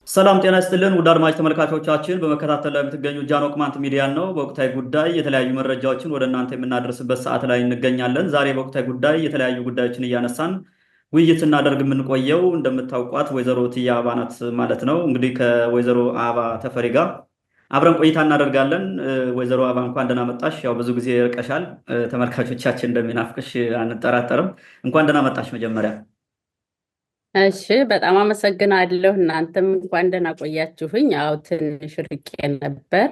ሰላም ጤና ይስጥልን ውድ አድማጭ ተመልካቾቻችን፣ በመከታተል ላይ የምትገኙ ጃኖ ቅማንት ሚዲያን ነው። በወቅታዊ ጉዳይ የተለያዩ መረጃዎችን ወደ እናንተ የምናደርስበት ሰዓት ላይ እንገኛለን። ዛሬ በወቅታዊ ጉዳይ የተለያዩ ጉዳዮችን እያነሳን ውይይት እናደርግ የምንቆየው እንደምታውቋት ወይዘሮ ትያ አበባ ናት ማለት ነው። እንግዲህ ከወይዘሮ አበባ ተፈሪ ጋር አብረን ቆይታ እናደርጋለን። ወይዘሮ አበባ እንኳን ደህና መጣሽ። ያው ብዙ ጊዜ ርቀሻል፣ ተመልካቾቻችን እንደሚናፍቅሽ አንጠራጠርም። እንኳን ደህና መጣሽ መጀመሪያ። እሺ በጣም አመሰግናለሁ። እናንተም እንኳን ደህና ቆያችሁኝ። ያው ትንሽ ርቄ ነበር፣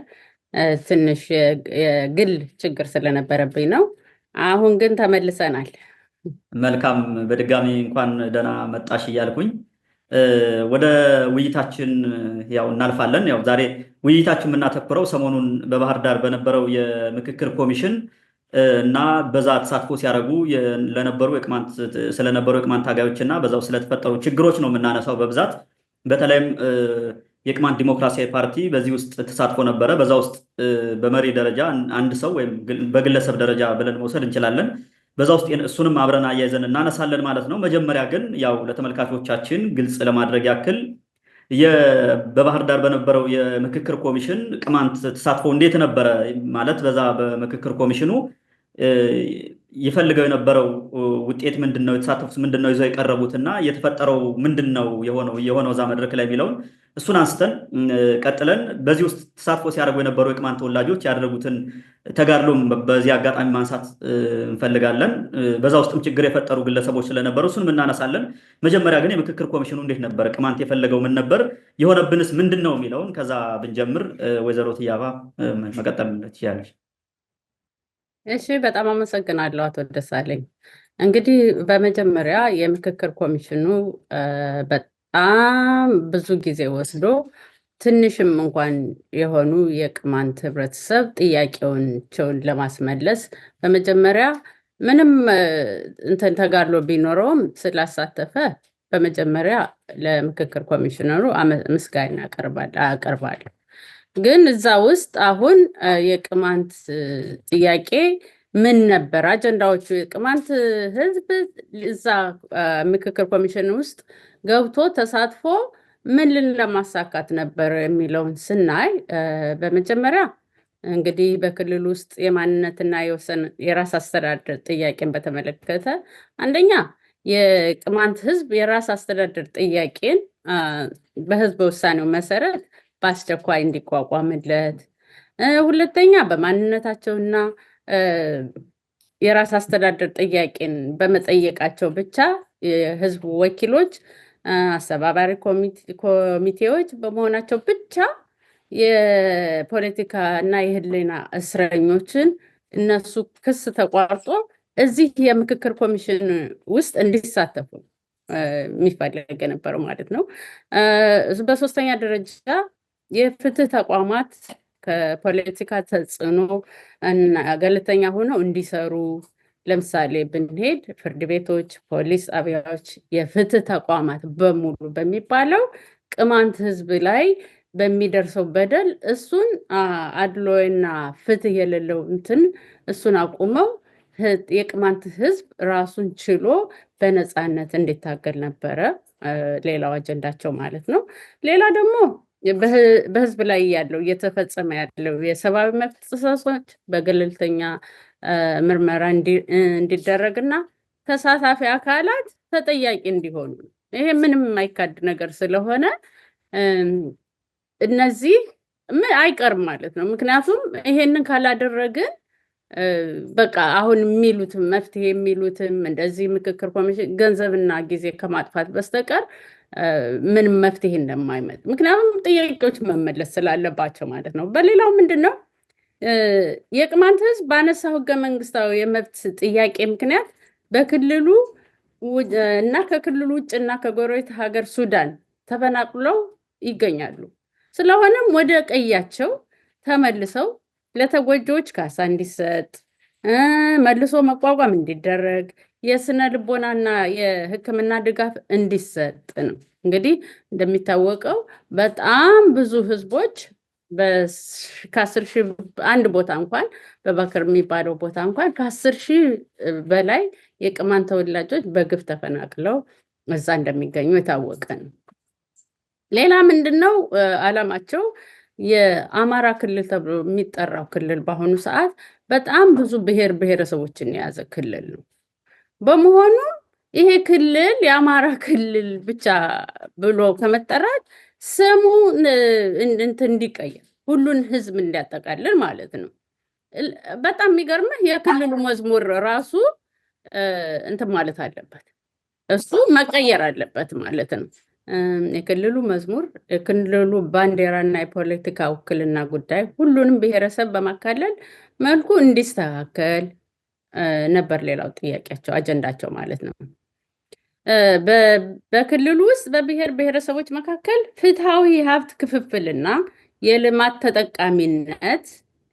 ትንሽ የግል ችግር ስለነበረብኝ ነው። አሁን ግን ተመልሰናል። መልካም፣ በድጋሚ እንኳን ደህና መጣሽ እያልኩኝ ወደ ውይይታችን ያው እናልፋለን። ያው ዛሬ ውይይታችን የምናተኩረው ሰሞኑን በባህር ዳር በነበረው የምክክር ኮሚሽን እና በዛ ተሳትፎ ሲያደርጉ ስለነበሩ የቅማንት ታጋዮች እና በዛው ስለተፈጠሩ ችግሮች ነው የምናነሳው በብዛት። በተለይም የቅማንት ዲሞክራሲያዊ ፓርቲ በዚህ ውስጥ ተሳትፎ ነበረ። በዛ ውስጥ በመሪ ደረጃ አንድ ሰው ወይም በግለሰብ ደረጃ ብለን መውሰድ እንችላለን። በዛ ውስጥ እሱንም አብረን አያይዘን እናነሳለን ማለት ነው። መጀመሪያ ግን ያው ለተመልካቾቻችን ግልጽ ለማድረግ ያክል በባህር ዳር በነበረው የምክክር ኮሚሽን ቅማንት ተሳትፎ እንዴት ነበረ ማለት በዛ በምክክር ኮሚሽኑ ይፈልገው የነበረው ውጤት ምንድነው፣ የተሳተፉት ምንድነው፣ ይዘው የቀረቡትና የተፈጠረው ምንድነው የሆነው እዛ መድረክ ላይ የሚለውን እሱን አንስተን ቀጥለን በዚህ ውስጥ ተሳትፎ ሲያደርጉ የነበሩ የቅማንት ተወላጆች ያደረጉትን ተጋድሎም በዚህ አጋጣሚ ማንሳት እንፈልጋለን። በዛ ውስጥም ችግር የፈጠሩ ግለሰቦች ስለነበሩ እሱንም እናነሳለን። መጀመሪያ ግን የምክክር ኮሚሽኑ እንዴት ነበር፣ ቅማንት የፈለገው ምን ነበር፣ የሆነብንስ ምንድን ነው የሚለውን ከዛ ብንጀምር ወይዘሮ ትያ አበባ መቀጠል ትችላለች። እሺ በጣም አመሰግናለሁ አቶ ደሳለኝ። እንግዲህ በመጀመሪያ የምክክር ኮሚሽኑ በጣም ብዙ ጊዜ ወስዶ ትንሽም እንኳን የሆኑ የቅማንት ህብረተሰብ ጥያቄዎችን ለማስመለስ በመጀመሪያ ምንም እንትን ተጋድሎ ቢኖረውም ስላሳተፈ በመጀመሪያ ለምክክር ኮሚሽነሩ ምስጋና አቀርባለሁ። ግን እዛ ውስጥ አሁን የቅማንት ጥያቄ ምን ነበር አጀንዳዎቹ? የቅማንት ህዝብ እዛ ምክክር ኮሚሽን ውስጥ ገብቶ ተሳትፎ ምን ለማሳካት ነበር የሚለውን ስናይ በመጀመሪያ እንግዲህ በክልል ውስጥ የማንነትና የራስ አስተዳደር ጥያቄን በተመለከተ አንደኛ የቅማንት ህዝብ የራስ አስተዳደር ጥያቄን በህዝበ ውሳኔው መሰረት በአስቸኳይ እንዲቋቋምለት፣ ሁለተኛ በማንነታቸውና የራስ አስተዳደር ጥያቄን በመጠየቃቸው ብቻ የህዝቡ ወኪሎች አስተባባሪ ኮሚቴዎች በመሆናቸው ብቻ የፖለቲካ እና የህሊና እስረኞችን እነሱ ክስ ተቋርጦ እዚህ የምክክር ኮሚሽን ውስጥ እንዲሳተፉ የሚፈለግ የነበረው ማለት ነው። በሶስተኛ ደረጃ የፍትህ ተቋማት ከፖለቲካ ተጽዕኖ እና ገለልተኛ ሆነው እንዲሰሩ፣ ለምሳሌ ብንሄድ ፍርድ ቤቶች፣ ፖሊስ ጣቢያዎች፣ የፍትህ ተቋማት በሙሉ በሚባለው ቅማንት ህዝብ ላይ በሚደርሰው በደል እሱን አድሎና ፍትህ የሌለው እሱን አቁመው የቅማንት ህዝብ ራሱን ችሎ በነፃነት እንዲታገል ነበረ ሌላው አጀንዳቸው ማለት ነው። ሌላ ደግሞ በህዝብ ላይ ያለው እየተፈጸመ ያለው የሰብአዊ መብት ጥሰቶች በገለልተኛ ምርመራ እንዲደረግና ተሳታፊ አካላት ተጠያቂ እንዲሆኑ፣ ይሄ ምንም የማይካድ ነገር ስለሆነ እነዚህ አይቀርም ማለት ነው። ምክንያቱም ይሄንን ካላደረግን በቃ አሁን የሚሉትም መፍትሄ የሚሉትም እንደዚህ ምክክር ኮሚሽን ገንዘብና ጊዜ ከማጥፋት በስተቀር ምንም መፍትሄ እንደማይመጣ፣ ምክንያቱም ጥያቄዎች መመለስ ስላለባቸው ማለት ነው። በሌላው ምንድነው የቅማንት ህዝብ ባነሳው ህገ መንግስታዊ የመብት ጥያቄ ምክንያት በክልሉ እና ከክልሉ ውጭ እና ከጎረቤት ሀገር ሱዳን ተፈናቅለው ይገኛሉ። ስለሆነም ወደ ቀያቸው ተመልሰው ለተጎጂዎች ካሳ እንዲሰጥ፣ መልሶ መቋቋም እንዲደረግ፣ የስነ ልቦናና የሕክምና ድጋፍ እንዲሰጥ ነው። እንግዲህ እንደሚታወቀው በጣም ብዙ ህዝቦች ከ10,000 አንድ ቦታ እንኳን በባከር የሚባለው ቦታ እንኳን ከ10,000 በላይ የቅማንት ተወላጆች በግፍ ተፈናቅለው እዛ እንደሚገኙ የታወቀ ነው። ሌላ ምንድነው ዓላማቸው? የአማራ ክልል ተብሎ የሚጠራው ክልል በአሁኑ ሰዓት በጣም ብዙ ብሔር ብሔረሰቦችን የያዘ ክልል ነው። በመሆኑ ይሄ ክልል የአማራ ክልል ብቻ ብሎ ከመጠራት ስሙ እንትን እንዲቀየር ሁሉን ህዝብ እንዲያጠቃልል ማለት ነው። በጣም የሚገርምህ የክልሉ መዝሙር ራሱ እንትን ማለት አለበት፣ እሱ መቀየር አለበት ማለት ነው። የክልሉ መዝሙር፣ የክልሉ ባንዲራና የፖለቲካ ውክልና ጉዳይ ሁሉንም ብሔረሰብ በማካለል መልኩ እንዲስተካከል ነበር ሌላው ጥያቄያቸው፣ አጀንዳቸው ማለት ነው። በክልሉ ውስጥ በብሔር ብሔረሰቦች መካከል ፍትሐዊ ሀብት ክፍፍልና የልማት ተጠቃሚነት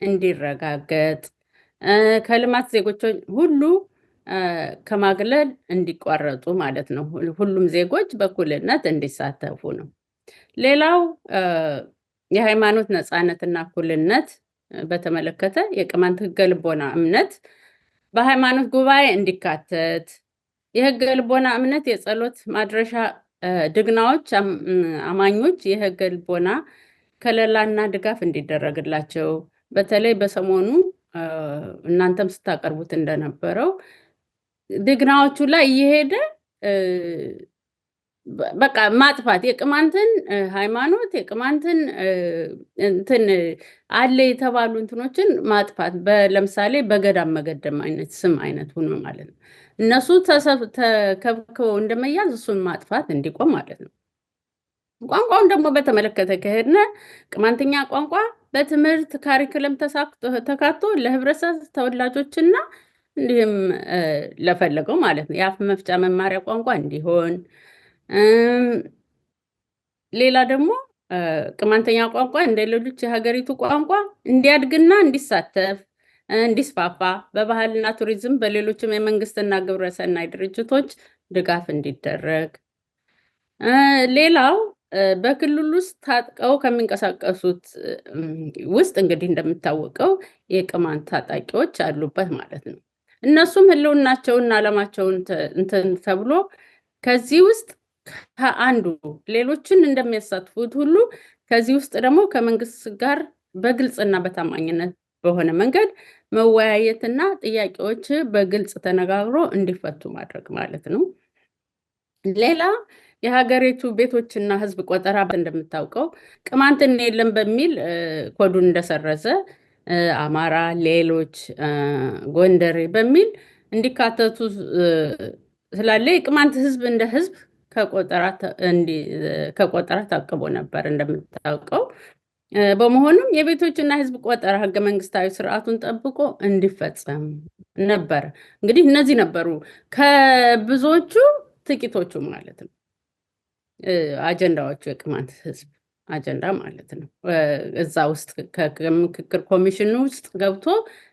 እንዲረጋገጥ፣ ከልማት ዜጎች ሁሉ ከማግለል እንዲቋረጡ ማለት ነው። ሁሉም ዜጎች በእኩልነት እንዲሳተፉ ነው። ሌላው የሃይማኖት ነፃነትና እኩልነት በተመለከተ የቅማንት ህገ ልቦና እምነት በሃይማኖት ጉባኤ እንዲካተት፣ የህገ ልቦና እምነት የጸሎት ማድረሻ ድግናዎች አማኞች የህገ ልቦና ከለላና ድጋፍ እንዲደረግላቸው፣ በተለይ በሰሞኑ እናንተም ስታቀርቡት እንደነበረው ድግናዎቹ ላይ እየሄደ በቃ ማጥፋት የቅማንትን ሃይማኖት የቅማንትን እንትን አለ የተባሉ እንትኖችን ማጥፋት፣ ለምሳሌ በገዳም መገደም አይነት ስም አይነት ሆኖ ማለት ነው። እነሱ ተከብከው እንደመያዝ እሱን ማጥፋት እንዲቆም ማለት ነው። ቋንቋውን ደግሞ በተመለከተ ከሄድነ ቅማንትኛ ቋንቋ በትምህርት ካሪክለም ተካቶ ለህብረተሰብ ተወላጆችና እንዲሁም ለፈለገው ማለት ነው የአፍ መፍቻ መማሪያ ቋንቋ እንዲሆን፣ ሌላ ደግሞ ቅማንተኛ ቋንቋ እንደ ሌሎች የሀገሪቱ ቋንቋ እንዲያድግና እንዲሳተፍ እንዲስፋፋ በባህልና ቱሪዝም በሌሎችም የመንግስትና ግብረሰናይ ድርጅቶች ድጋፍ እንዲደረግ፣ ሌላው በክልሉ ውስጥ ታጥቀው ከሚንቀሳቀሱት ውስጥ እንግዲህ እንደሚታወቀው የቅማንት ታጣቂዎች አሉበት ማለት ነው። እነሱም ህልውናቸውና ዓላማቸውን እንትን ተብሎ ከዚህ ውስጥ ከአንዱ ሌሎችን እንደሚያሳትፉት ሁሉ ከዚህ ውስጥ ደግሞ ከመንግስት ጋር በግልጽና በታማኝነት በሆነ መንገድ መወያየትና ጥያቄዎች በግልጽ ተነጋግሮ እንዲፈቱ ማድረግ ማለት ነው። ሌላ የሀገሪቱ ቤቶችና ህዝብ ቆጠራ እንደምታውቀው ቅማንትን የለም በሚል ኮዱን እንደሰረዘ አማራ፣ ሌሎች ጎንደሬ በሚል እንዲካተቱ ስላለ የቅማንት ህዝብ እንደ ህዝብ ከቆጠራ ታቅቦ ነበር እንደምታውቀው። በመሆኑም የቤቶችና ህዝብ ቆጠራ ህገ መንግስታዊ ስርዓቱን ጠብቆ እንዲፈጸም ነበር። እንግዲህ እነዚህ ነበሩ ከብዙዎቹ ጥቂቶቹ ማለት ነው አጀንዳዎቹ፣ የቅማንት ህዝብ አጀንዳ ማለት ነው። እዛ ውስጥ ከምክክር ኮሚሽን ውስጥ ገብቶ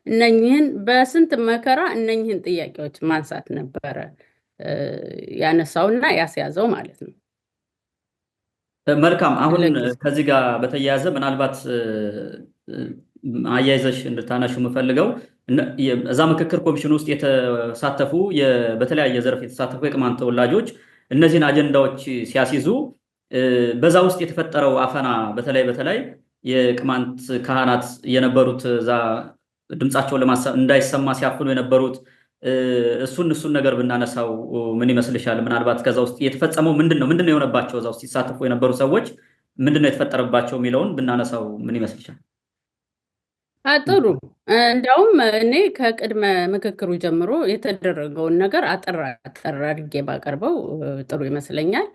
እነኝህን በስንት መከራ እነኝህን ጥያቄዎች ማንሳት ነበረ ያነሳውና ያስያዘው ማለት ነው። መልካም። አሁን ከዚህ ጋር በተያያዘ ምናልባት አያይዘሽ እንድታነሹ የምፈልገው እዛ ምክክር ኮሚሽን ውስጥ የተሳተፉ በተለያየ ዘርፍ የተሳተፉ የቅማንት ተወላጆች እነዚህን አጀንዳዎች ሲያስይዙ በዛ ውስጥ የተፈጠረው አፈና በተለይ የቅማንት ካህናት የነበሩት እዛ ድምፃቸውን እንዳይሰማ ሲያፍኑ የነበሩት እሱን ነገር ብናነሳው ምን ይመስልሻል? ምናልባት ከዛ ውስጥ የተፈጸመው ምንድነው የሆነባቸው? እዛ ውስጥ ሲሳተፉ የነበሩ ሰዎች ምንድነው የተፈጠረባቸው የሚለውን ብናነሳው ምን ይመስልሻል? ጥሩ። እንዲያውም እኔ ከቅድመ ምክክሩ ጀምሮ የተደረገውን ነገር አጠር አድርጌ ባቀርበው ጥሩ ይመስለኛል።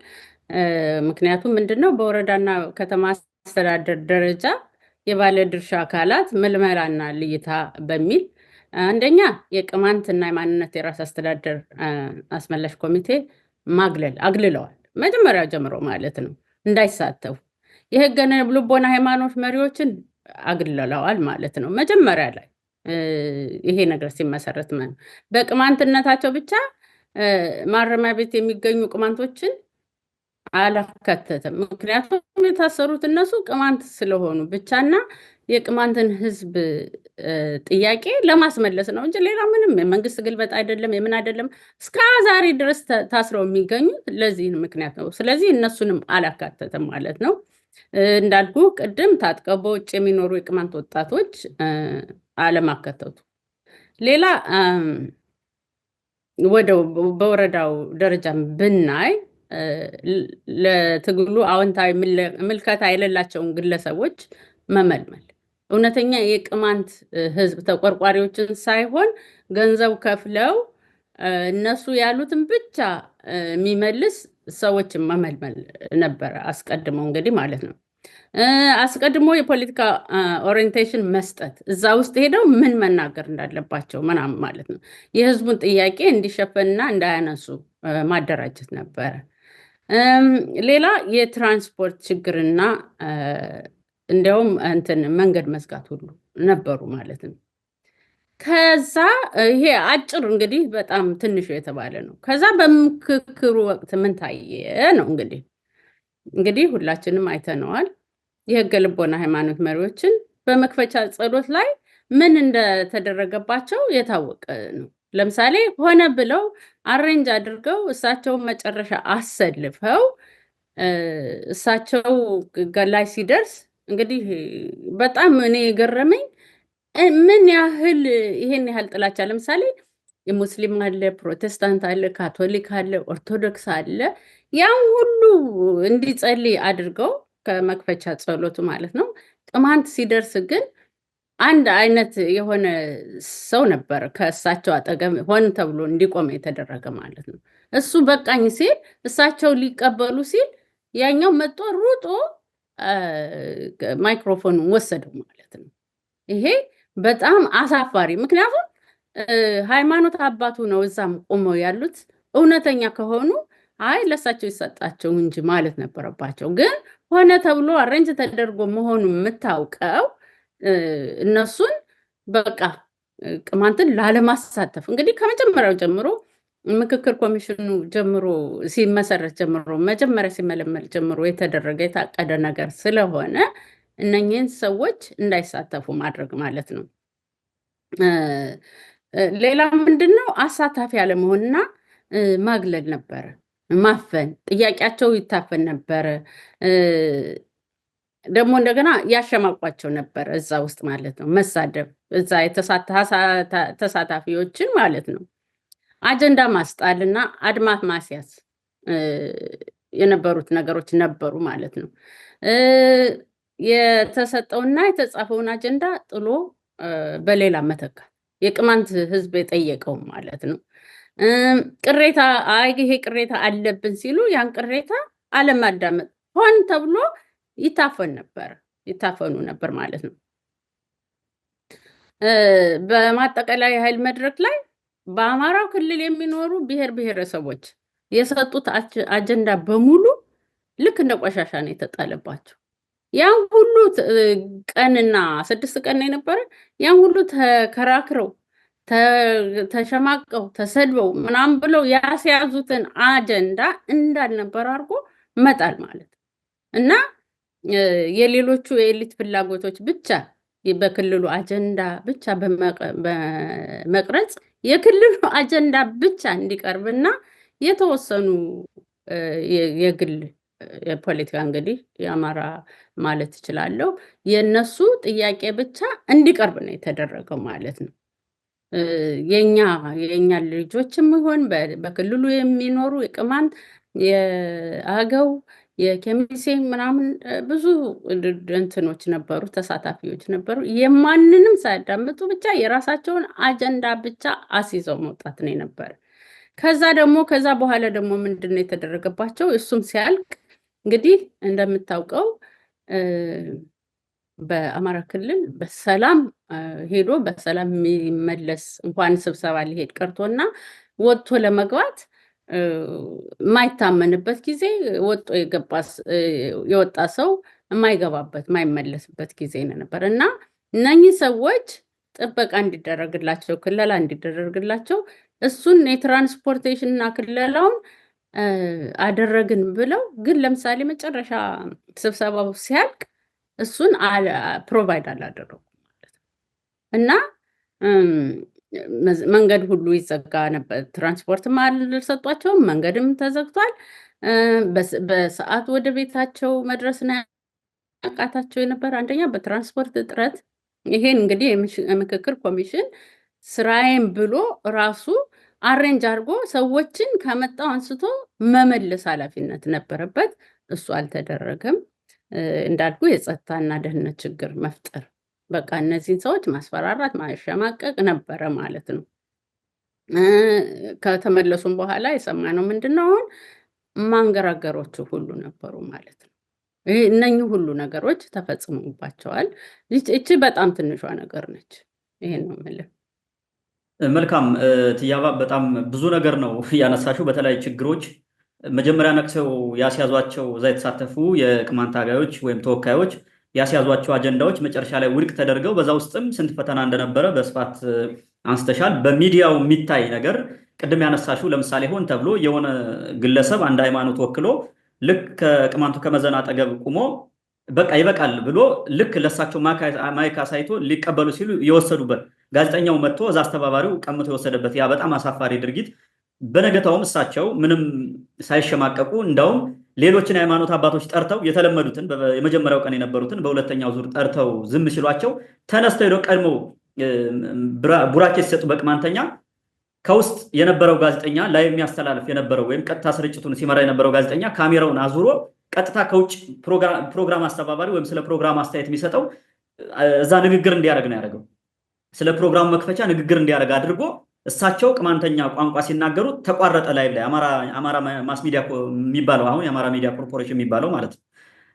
ምክንያቱም ምንድነው በወረዳና ከተማ አስተዳደር ደረጃ የባለድርሻ አካላት ምልመላና ልይታ በሚል አንደኛ የቅማንትና የማንነት የራስ አስተዳደር አስመላሽ ኮሚቴ አግልለዋል። መጀመሪያ ጀምሮ ማለት ነው እንዳይሳተፉ። የህገ ልቦና ሃይማኖት መሪዎችን አግልለዋል ማለት ነው። መጀመሪያ ላይ ይሄ ነገር ሲመሰረት በቅማንትነታቸው ብቻ ማረሚያ ቤት የሚገኙ ቅማንቶችን አላካተተም። ምክንያቱም የታሰሩት እነሱ ቅማንት ስለሆኑ ብቻና የቅማንትን ህዝብ ጥያቄ ለማስመለስ ነው እንጂ ሌላ ምንም የመንግስት ግልበጥ አይደለም፣ የምን አይደለም። እስከ ዛሬ ድረስ ታስረው የሚገኙት ለዚህ ምክንያት ነው። ስለዚህ እነሱንም አላካተተም ማለት ነው። እንዳልኩ ቅድም ታጥቀው በውጭ የሚኖሩ የቅማንት ወጣቶች አለማካተቱ። ሌላ በወረዳው ደረጃ ብናይ ለትግሉ አዎንታዊ ምልከታ የሌላቸውን ግለሰቦች መመልመል፣ እውነተኛ የቅማንት ህዝብ ተቆርቋሪዎችን ሳይሆን ገንዘብ ከፍለው እነሱ ያሉትን ብቻ የሚመልስ ሰዎችን መመልመል ነበረ አስቀድመው እንግዲህ ማለት ነው። አስቀድሞ የፖለቲካ ኦሪየንቴሽን መስጠት፣ እዛ ውስጥ ሄደው ምን መናገር እንዳለባቸው ምናምን ማለት ነው። የህዝቡን ጥያቄ እንዲሸፈንና እንዳያነሱ ማደራጀት ነበረ። ሌላ የትራንስፖርት ችግርና እንዲያውም መንገድ መዝጋት ሁሉ ነበሩ ማለት ነው። ከዛ ይሄ አጭር እንግዲህ በጣም ትንሹ የተባለ ነው። ከዛ በምክክሩ ወቅት ምን ታየ ነው እንግዲህ ሁላችንም አይተነዋል። የህገ ልቦና ሃይማኖት መሪዎችን በመክፈቻ ጸሎት ላይ ምን እንደተደረገባቸው የታወቀ ነው። ለምሳሌ ሆነ ብለው አሬንጅ አድርገው እሳቸውን መጨረሻ አሰልፈው እሳቸው ላይ ሲደርስ እንግዲህ በጣም እኔ የገረመኝ ምን ያህል ይሄን ያህል ጥላቻ፣ ለምሳሌ የሙስሊም አለ፣ ፕሮቴስታንት አለ፣ ካቶሊክ አለ፣ ኦርቶዶክስ አለ። ያን ሁሉ እንዲጸልይ አድርገው ከመክፈቻ ጸሎቱ ማለት ነው። ቅማንት ሲደርስ ግን አንድ አይነት የሆነ ሰው ነበር ከእሳቸው አጠገብ ሆን ተብሎ እንዲቆም የተደረገ ማለት ነው። እሱ በቃኝ ሲል እሳቸው ሊቀበሉ ሲል ያኛው መጥቶ ሩጦ ማይክሮፎኑን ወሰደው ማለት ነው። ይሄ በጣም አሳፋሪ። ምክንያቱም ሃይማኖት አባቱ ነው እዛም ቆመው ያሉት። እውነተኛ ከሆኑ አይ ለእሳቸው ይሰጣቸው እንጂ ማለት ነበረባቸው። ግን ሆነ ተብሎ አሬንጅ ተደርጎ መሆኑን የምታውቀው እነሱን በቃ ቅማንትን ላለማሳተፍ እንግዲህ ከመጀመሪያው ጀምሮ ምክክር ኮሚሽኑ ጀምሮ ሲመሰረት ጀምሮ መጀመሪያ ሲመለመል ጀምሮ የተደረገ የታቀደ ነገር ስለሆነ እነኚህን ሰዎች እንዳይሳተፉ ማድረግ ማለት ነው። ሌላ ምንድነው? አሳታፊ ያለመሆንና ማግለል ነበረ፣ ማፈን፣ ጥያቄያቸው ይታፈን ነበረ። ደግሞ እንደገና ያሸማቋቸው ነበረ እዛ ውስጥ ማለት ነው። መሳደብ፣ እዛ ተሳታፊዎችን ማለት ነው። አጀንዳ ማስጣልና አድማት ማስያዝ የነበሩት ነገሮች ነበሩ ማለት ነው። የተሰጠውና የተጻፈውን አጀንዳ ጥሎ በሌላ መተካት፣ የቅማንት ህዝብ የጠየቀው ማለት ነው። ቅሬታ ይሄ ቅሬታ አለብን ሲሉ ያን ቅሬታ አለማዳመጥ፣ ሆን ተብሎ ይታፈኑ ነበር ማለት ነው። በማጠቃላይ ኃይል መድረክ ላይ በአማራው ክልል የሚኖሩ ብሔር ብሔረሰቦች የሰጡት አጀንዳ በሙሉ ልክ እንደ ቆሻሻ ነው የተጣለባቸው። ያን ሁሉ ቀንና 6 ቀን ነው የነበረ። ያን ሁሉ ተከራክረው ተሸማቀው ተሰድበው ምናምን ብለው ያስያዙትን አጀንዳ እንዳልነበር አድርጎ መጣል ማለት እና የሌሎቹ የኤሊት ፍላጎቶች ብቻ በክልሉ አጀንዳ ብቻ በመቅረጽ የክልሉ አጀንዳ ብቻ እንዲቀርብና የተወሰኑ የግል የፖለቲካ እንግዲህ የአማራ ማለት እችላለሁ የነሱ ጥያቄ ብቻ እንዲቀርብ ነው የተደረገው ማለት ነው። የኛ ልጆችም ይሆን በክልሉ የሚኖሩ የቅማንት የአገው የኬሚሴ ምናምን ብዙ እንትኖች ነበሩ፣ ተሳታፊዎች ነበሩ። የማንንም ሳያዳምጡ ብቻ የራሳቸውን አጀንዳ ብቻ አስይዘው መውጣት ነው የነበረ። ከዛ በኋላ ደግሞ ምንድነው የተደረገባቸው? እሱም ሲያልቅ እንግዲህ እንደምታውቀው በአማራ ክልል በሰላም ሄዶ በሰላም የሚመለስ እንኳን ስብሰባ ሊሄድ ቀርቶና ወጥቶ ለመግባት የማይታመንበት ጊዜ ወጥቶ የወጣ ሰው የማይገባበት የማይመለስበት ጊዜ ነበር እና እነኚህ ሰዎች ጥበቃ እንዲደረግላቸው ክለላ እንዲደረግላቸው እሱን የትራንስፖርቴሽን እና ክለላውን አደረግን ብለው ግን ለምሳሌ መጨረሻ ስብሰባው ሲያልቅ እሱን ፕሮቫይድ አላደረጉም ማለት ነው። እና መንገድ ሁሉ ይዘጋ ነበር። ትራንስፖርትም አልሰጧቸውም፣ መንገድም ተዘግቷል። በሰዓት ወደ ቤታቸው መድረስ ነው ያቃታቸው የነበረ አንደኛ በትራንስፖርት እጥረት። ይሄን እንግዲህ የምክክር ኮሚሽን ስራዬን ብሎ ራሱ አሬንጅ አድርጎ ሰዎችን ከመጣው አንስቶ መመለስ ኃላፊነት ነበረበት። እሱ አልተደረገም። እንዳልኩ የጸጥታና ደህንነት ችግር መፍጠር፣ በቃ እነዚህን ሰዎች ማስፈራራት፣ ማሸማቀቅ ነበረ ማለት ነው። ከተመለሱም በኋላ የሰማነው ምንድን ነው? አሁን ማንገራገሮቹ ሁሉ ነበሩ ማለት ነው። እነኚህ ሁሉ ነገሮች ተፈጽሞባቸዋል። እቺ በጣም ትንሿ ነገር ነች። ይሄን ነው የምልህ። መልካም ትያባ፣ በጣም ብዙ ነገር ነው ያነሳሽው። በተለይ ችግሮች መጀመሪያ ነቅሰው ያስያዟቸው እዛ የተሳተፉ የቅማንት ታጋዮች ወይም ተወካዮች ያስያዟቸው አጀንዳዎች መጨረሻ ላይ ውድቅ ተደርገው በዛ ውስጥም ስንት ፈተና እንደነበረ በስፋት አንስተሻል። በሚዲያው የሚታይ ነገር ቅድም ያነሳሽው ለምሳሌ ሆን ተብሎ የሆነ ግለሰብ አንድ ሃይማኖት ወክሎ ልክ ከቅማንቱ ከመዘን አጠገብ ቁሞ በቃ ይበቃል ብሎ ልክ ለሳቸው ማይክ አሳይቶ ሊቀበሉ ሲሉ የወሰዱበት፣ ጋዜጠኛው መጥቶ እዛ አስተባባሪው ቀምቶ የወሰደበት ያ በጣም አሳፋሪ ድርጊት። በነገታውም እሳቸው ምንም ሳይሸማቀቁ እንዳውም ሌሎችን የሃይማኖት አባቶች ጠርተው የተለመዱትን የመጀመሪያው ቀን የነበሩትን በሁለተኛው ዙር ጠርተው ዝም ሲሏቸው ተነስተው ሄደው ቀድሞ ቡራኬ ሲሰጡ በቅማንተኛ ከውስጥ የነበረው ጋዜጠኛ ላይ የሚያስተላልፍ የነበረው ወይም ቀጥታ ስርጭቱን ሲመራ የነበረው ጋዜጠኛ ካሜራውን አዙሮ ቀጥታ ከውጭ ፕሮግራም አስተባባሪ ወይም ስለ ፕሮግራም አስተያየት የሚሰጠው እዛ ንግግር እንዲያደርግ ነው ያደረገው። ስለ መክፈቻ ንግግር እንዲያደርግ አድርጎ እሳቸው ቅማንተኛ ቋንቋ ሲናገሩ ተቋረጠ። ላይ አማራ ማስ ሚዲያ የሚባለው አሁን የአማራ ሚዲያ ኮርፖሬሽን የሚባለው ማለት ነው።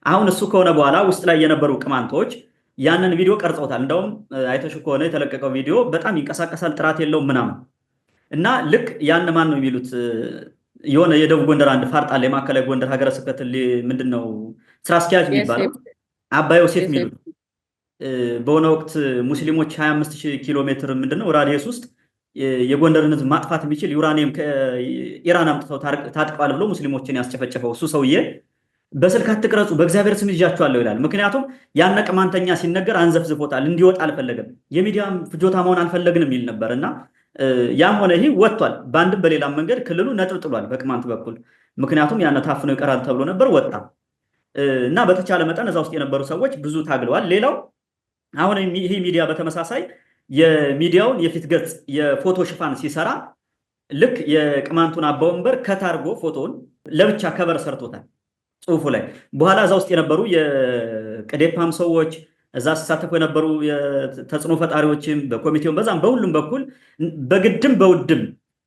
አሁን እሱ ከሆነ በኋላ ውስጥ ላይ የነበሩ ቅማንቶች ያንን ቪዲዮ ቀርጸውታል። እንደውም አይተሹ ከሆነ የተለቀቀው ቪዲዮ በጣም ይንቀሳቀሳል፣ ጥራት የለውም ምናምን እና ልክ ያን ማን ነው የሚሉት የሆነ የደቡብ ጎንደር አንድ ፋርጣል የማዕከላዊ ጎንደር ሀገረ ስብከት ምንድነው ስራ አስኪያጅ የሚባለው አባ ዮሴፍ የሚሉት በሆነ ወቅት ሙስሊሞች 25000 ኪሎ ሜትር ምንድነው ራዲየስ ውስጥ የጎንደርን ሕዝብ ማጥፋት የሚችል ዩራኒየም ከኢራን አምጥተው ታጥቀዋል ብሎ ሙስሊሞችን ያስጨፈጨፈው እሱ ሰውዬ በስልክ አትቅረጹ በእግዚአብሔር ስም ይዣቸዋለሁ ይላል። ምክንያቱም ያነ ቅማንተኛ ሲነገር አንዘፍዝፎታል፣ እንዲወጣ አልፈለገም፣ የሚዲያ ፍጆታ መሆን አልፈለግንም የሚል ነበር እና ያም ሆነ ይህ ወጥቷል። በአንድም በሌላም መንገድ ክልሉ ነጥብ ጥሏል በቅማንት በኩል። ምክንያቱም ያነ ታፍኖ ይቀራል ተብሎ ነበር፣ ወጣ እና በተቻለ መጠን እዛ ውስጥ የነበሩ ሰዎች ብዙ ታግለዋል። ሌላው አሁን ይህ ሚዲያ በተመሳሳይ የሚዲያውን የፊት ገጽ የፎቶ ሽፋን ሲሰራ ልክ የቅማንቱን አባ ወንበር ከታርጎ ፎቶውን ለብቻ ከበር ሰርቶታል ጽሁፉ ላይ። በኋላ እዛ ውስጥ የነበሩ የቅዴፓም ሰዎች እዛ ሲሳተፉ የነበሩ ተጽዕኖ ፈጣሪዎችም በኮሚቴውም በዛም በሁሉም በኩል በግድም በውድም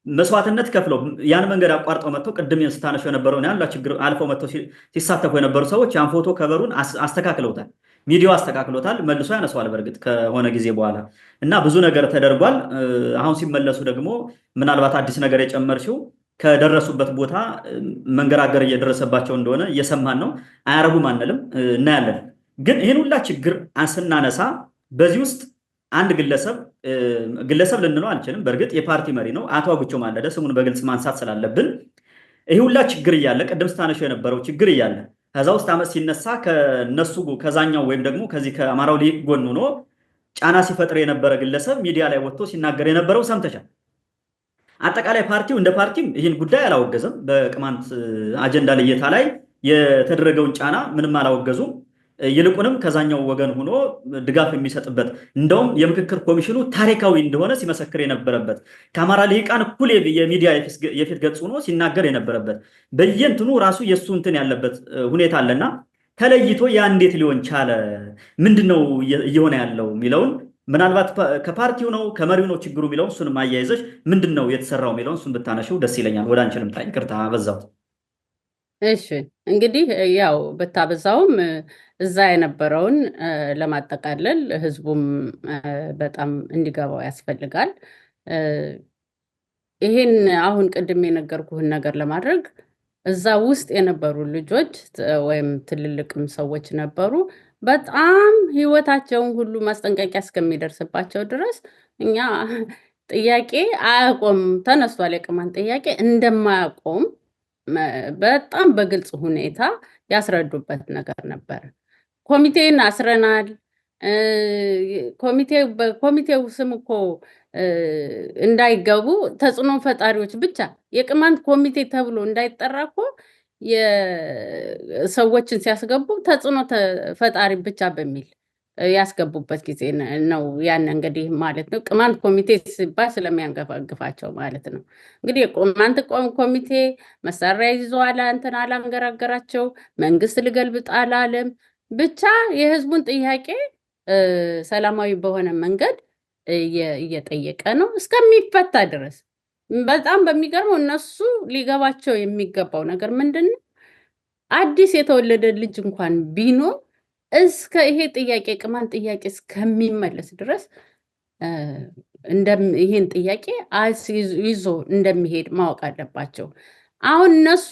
መስዋዕትነት ከፍለው ያን መንገድ አቋርጠው መጥተው ቅድም ስታነሸው የነበረውን ያላ ችግር አልፈው መጥተው ሲሳተፉ የነበሩ ሰዎች ያን ፎቶ ከበሩን አስተካክለውታል። ሚዲያው አስተካክሎታል፣ መልሶ ያነሰዋል በእርግጥ ከሆነ ጊዜ በኋላ እና ብዙ ነገር ተደርጓል። አሁን ሲመለሱ ደግሞ ምናልባት አዲስ ነገር የጨመርሽው ከደረሱበት ቦታ መንገራገር እየደረሰባቸው እንደሆነ እየሰማን ነው። አያረጉም አንልም፣ እናያለን። ግን ይህን ሁላ ችግር ስናነሳ በዚህ ውስጥ አንድ ግለሰብ ልንለው አንችልም። በእርግጥ የፓርቲ መሪ ነው፣ አቶ አጉቾ ማለደ፣ ስሙን በግልጽ ማንሳት ስላለብን ይህ ሁላ ችግር እያለ ቅድም ስታነሸው የነበረው ችግር እያለ ከዛ ውስጥ አመት ሲነሳ ከነሱ ከዛኛው ወይም ደግሞ ከዚህ ከአማራው ሊቅ ጎን ሆኖ ጫና ሲፈጥር የነበረ ግለሰብ ሚዲያ ላይ ወጥቶ ሲናገር የነበረው ሰምተሻል። አጠቃላይ ፓርቲው እንደ ፓርቲም ይህን ጉዳይ አላወገዘም። በቅማንት አጀንዳ ልየታ ላይ የተደረገውን ጫና ምንም አላወገዙም። ይልቁንም ከዛኛው ወገን ሆኖ ድጋፍ የሚሰጥበት እንደውም የምክክር ኮሚሽኑ ታሪካዊ እንደሆነ ሲመሰክር የነበረበት ከአማራ ልሂቃን እኩል የሚዲያ የፊት ገጽ ሆኖ ሲናገር የነበረበት በየእንትኑ ራሱ የእሱ እንትን ያለበት ሁኔታ አለና ተለይቶ ያ እንዴት ሊሆን ቻለ? ምንድነው እየሆነ ያለው የሚለውን ምናልባት ከፓርቲው ነው ከመሪው ነው ችግሩ የሚለውን እሱንም አያይዘሽ ምንድነው የተሰራው የሚለውን እሱን ብታነሺው ደስ ይለኛል። ወደ አንቺ ልምጣ። ይቅርታ በዛው። እሺ እንግዲህ ያው ብታበዛውም እዛ የነበረውን ለማጠቃለል ህዝቡም በጣም እንዲገባው ያስፈልጋል። ይሄን አሁን ቅድም የነገርኩህን ነገር ለማድረግ እዛ ውስጥ የነበሩ ልጆች ወይም ትልልቅም ሰዎች ነበሩ። በጣም ህይወታቸውን ሁሉ ማስጠንቀቂያ እስከሚደርስባቸው ድረስ እኛ ጥያቄ አያቆም ተነስቷል። የቅማንት ጥያቄ እንደማያቆም በጣም በግልጽ ሁኔታ ያስረዱበት ነገር ነበር። ኮሚቴን አስረናል። በኮሚቴው ስም እኮ እንዳይገቡ ተጽዕኖ ፈጣሪዎች ብቻ የቅማንት ኮሚቴ ተብሎ እንዳይጠራ እኮ የሰዎችን ሲያስገቡ ተጽዕኖ ፈጣሪ ብቻ በሚል ያስገቡበት ጊዜ ነው። ያን እንግዲህ ማለት ነው ቅማንት ኮሚቴ ሲባል ስለሚያንገፋግፋቸው ማለት ነው። እንግዲህ የቅማንት ኮሚቴ መሳሪያ ይዞ እንትን አላንገራገራቸው፣ መንግስት ልገልብጥ አላለም። ብቻ የህዝቡን ጥያቄ ሰላማዊ በሆነ መንገድ እየጠየቀ ነው እስከሚፈታ ድረስ። በጣም በሚገርመው እነሱ ሊገባቸው የሚገባው ነገር ምንድን ነው? አዲስ የተወለደ ልጅ እንኳን ቢኖር እስከ ይሄ ጥያቄ ቅማንት ጥያቄ እስከሚመለስ ድረስ ይሄን ጥያቄ ይዞ እንደሚሄድ ማወቅ አለባቸው። አሁን እነሱ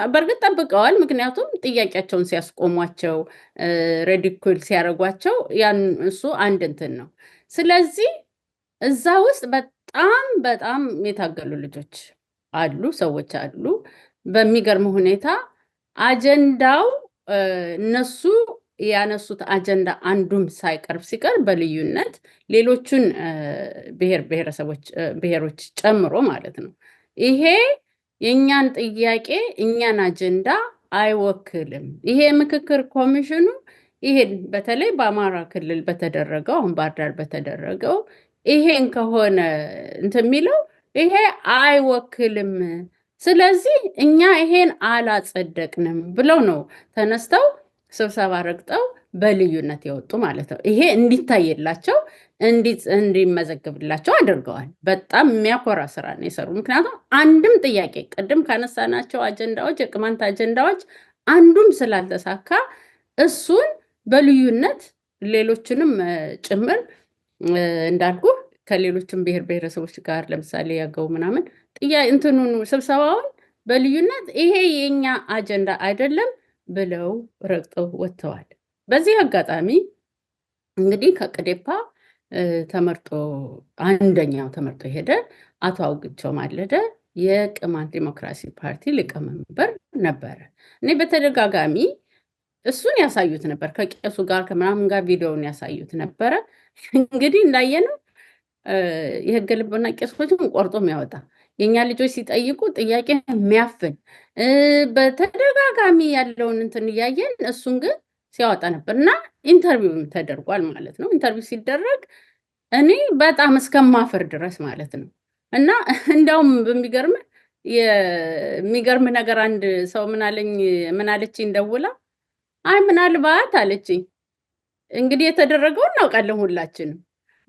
በእርግጥ ጠብቀዋል። ምክንያቱም ጥያቄያቸውን ሲያስቆሟቸው ሬዲኩል ሲያደርጓቸው ያን እሱ አንድ እንትን ነው። ስለዚህ እዛ ውስጥ በጣም በጣም የታገሉ ልጆች አሉ፣ ሰዎች አሉ። በሚገርም ሁኔታ አጀንዳው እነሱ ያነሱት አጀንዳ አንዱም ሳይቀርብ ሲቀር በልዩነት ሌሎቹን ብሔሮች ጨምሮ ማለት ነው ይሄ የእኛን ጥያቄ እኛን አጀንዳ አይወክልም። ይሄ ምክክር ኮሚሽኑ ይሄን በተለይ በአማራ ክልል በተደረገው አሁን ባህር ዳር በተደረገው ይሄን ከሆነ እንትን የሚለው ይሄ አይወክልም። ስለዚህ እኛ ይሄን አላጸደቅንም ብለው ነው ተነስተው ስብሰባ ረግጠው በልዩነት የወጡ ማለት ነው። ይሄ እንዲታየላቸው እንዲመዘግብላቸው አድርገዋል። በጣም የሚያኮራ ስራ ነው የሰሩ። ምክንያቱም አንድም ጥያቄ ቅድም ካነሳናቸው አጀንዳዎች የቅማንት አጀንዳዎች አንዱም ስላልተሳካ እሱን በልዩነት ሌሎችንም ጭምር እንዳልኩ ከሌሎችም ብሔር ብሔረሰቦች ጋር ለምሳሌ ያገው ምናምን እንትኑን ስብሰባውን በልዩነት ይሄ የኛ አጀንዳ አይደለም ብለው ረግጠው ወጥተዋል። በዚህ አጋጣሚ እንግዲህ ከቅዴፓ አንደኛው ተመርጦ ሄደ አቶ አውግቸው ማለደ የቅማንት ዲሞክራሲ ፓርቲ ሊቀመንበር ነበረ። እኔ በተደጋጋሚ እሱን ያሳዩት ነበር፣ ከቄሱ ጋር ከምናምን ጋር ቪዲዮውን ያሳዩት ነበረ። እንግዲህ እንዳየነው የህገ ልቦና ቄሶችን ቆርጦ የሚያወጣ የኛ ልጆች ሲጠይቁ ጥያቄ የሚያፍን በተደጋጋሚ ያለውን እንትን እያየን እሱን ግን ሲያወጣ ነበር እና ኢንተርቪውም ተደርጓል ማለት ነው። ኢንተርቪው ሲደረግ እኔ በጣም እስከማፈር ድረስ ማለት ነው። እና እንዳውም የሚገርም ነገር አንድ ሰው ምን አለችኝ ደውላ፣ አይ ምናልባት አለችኝ እንግዲህ የተደረገው እናውቃለን ሁላችንም፣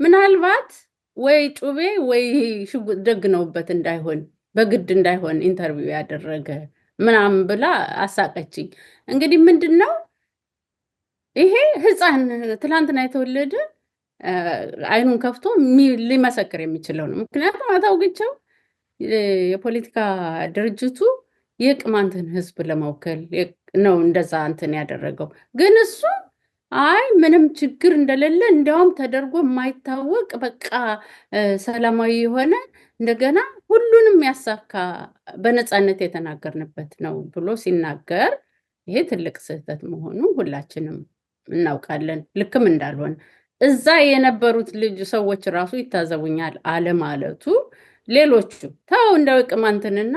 ምናልባት ወይ ጩቤ ወይ ሽጉጥ ደግነውበት እንዳይሆን በግድ እንዳይሆን ኢንተርቪው ያደረገ ምናምን ብላ አሳቀችኝ። እንግዲህ ምንድነው ይሄ ህፃን ትላንትና የተወለደ አይኑን ከፍቶ ሊመሰክር የሚችለው ነው። ምክንያቱም አቶ አውግቸው የፖለቲካ ድርጅቱ የቅማንትን ህዝብ ለመወከል ነው እንደዛ እንትን ያደረገው። ግን እሱ አይ ምንም ችግር እንደሌለ እንዲያውም ተደርጎ የማይታወቅ በቃ ሰላማዊ የሆነ እንደገና ሁሉንም ያሳካ በነፃነት የተናገርንበት ነው ብሎ ሲናገር ይሄ ትልቅ ስህተት መሆኑ ሁላችንም እናውቃለን። ልክም እንዳልሆነ እዛ የነበሩት ሰዎች ራሱ ይታዘቡኛል አለማለቱ፣ ሌሎቹ ተው እንደው ቅማንትንና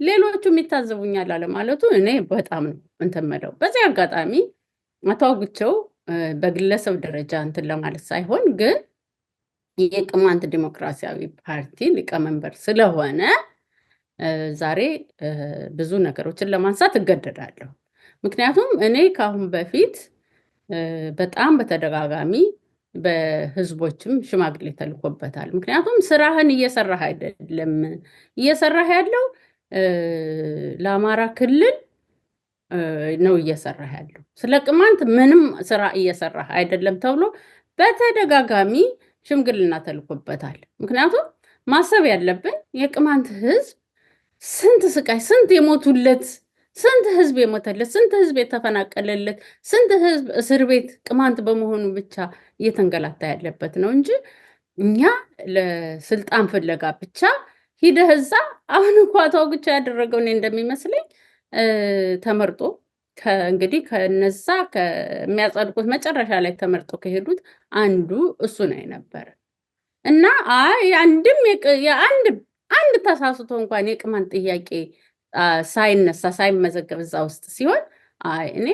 ሌሎቹም ይታዘቡኛል አለማለቱ እኔ በጣም ነው እንትን የምለው። በዚህ አጋጣሚ አቶ አውግቸው በግለሰብ ደረጃ እንትን ለማለት ሳይሆን ግን የቅማንት ዲሞክራሲያዊ ፓርቲ ሊቀመንበር ስለሆነ ዛሬ ብዙ ነገሮችን ለማንሳት እገደዳለሁ። ምክንያቱም እኔ ከአሁን በፊት በጣም በተደጋጋሚ በህዝቦችም ሽማግሌ ተልኮበታል። ምክንያቱም ስራህን እየሰራህ አይደለም፣ እየሰራህ ያለው ለአማራ ክልል ነው እየሰራህ ያለው፣ ስለ ቅማንት ምንም ስራ እየሰራህ አይደለም ተብሎ በተደጋጋሚ ሽምግልና ተልኮበታል። ምክንያቱም ማሰብ ያለብን የቅማንት ህዝብ ስንት ስቃይ፣ ስንት የሞቱለት፣ ስንት ህዝብ የሞተለት፣ ስንት ህዝብ የተፈናቀለለት፣ ስንት ህዝብ እስር ቤት ቅማንት በመሆኑ ብቻ እየተንገላታ ያለበት ነው እንጂ እኛ ለስልጣን ፍለጋ ብቻ ሂደህ እዛ አሁን እንኳ አቶ አውግቸው ያደረገው እኔ እንደሚመስለኝ ተመርጦ እንግዲህ ከነዛ ከሚያጸድቁት መጨረሻ ላይ ተመርጦ ከሄዱት አንዱ እሱ ነው የነበረ እና አንድ ተሳስቶ እንኳን የቅማንት ጥያቄ ሳይነሳ ሳይመዘገብ እዛ ውስጥ ሲሆን እኔ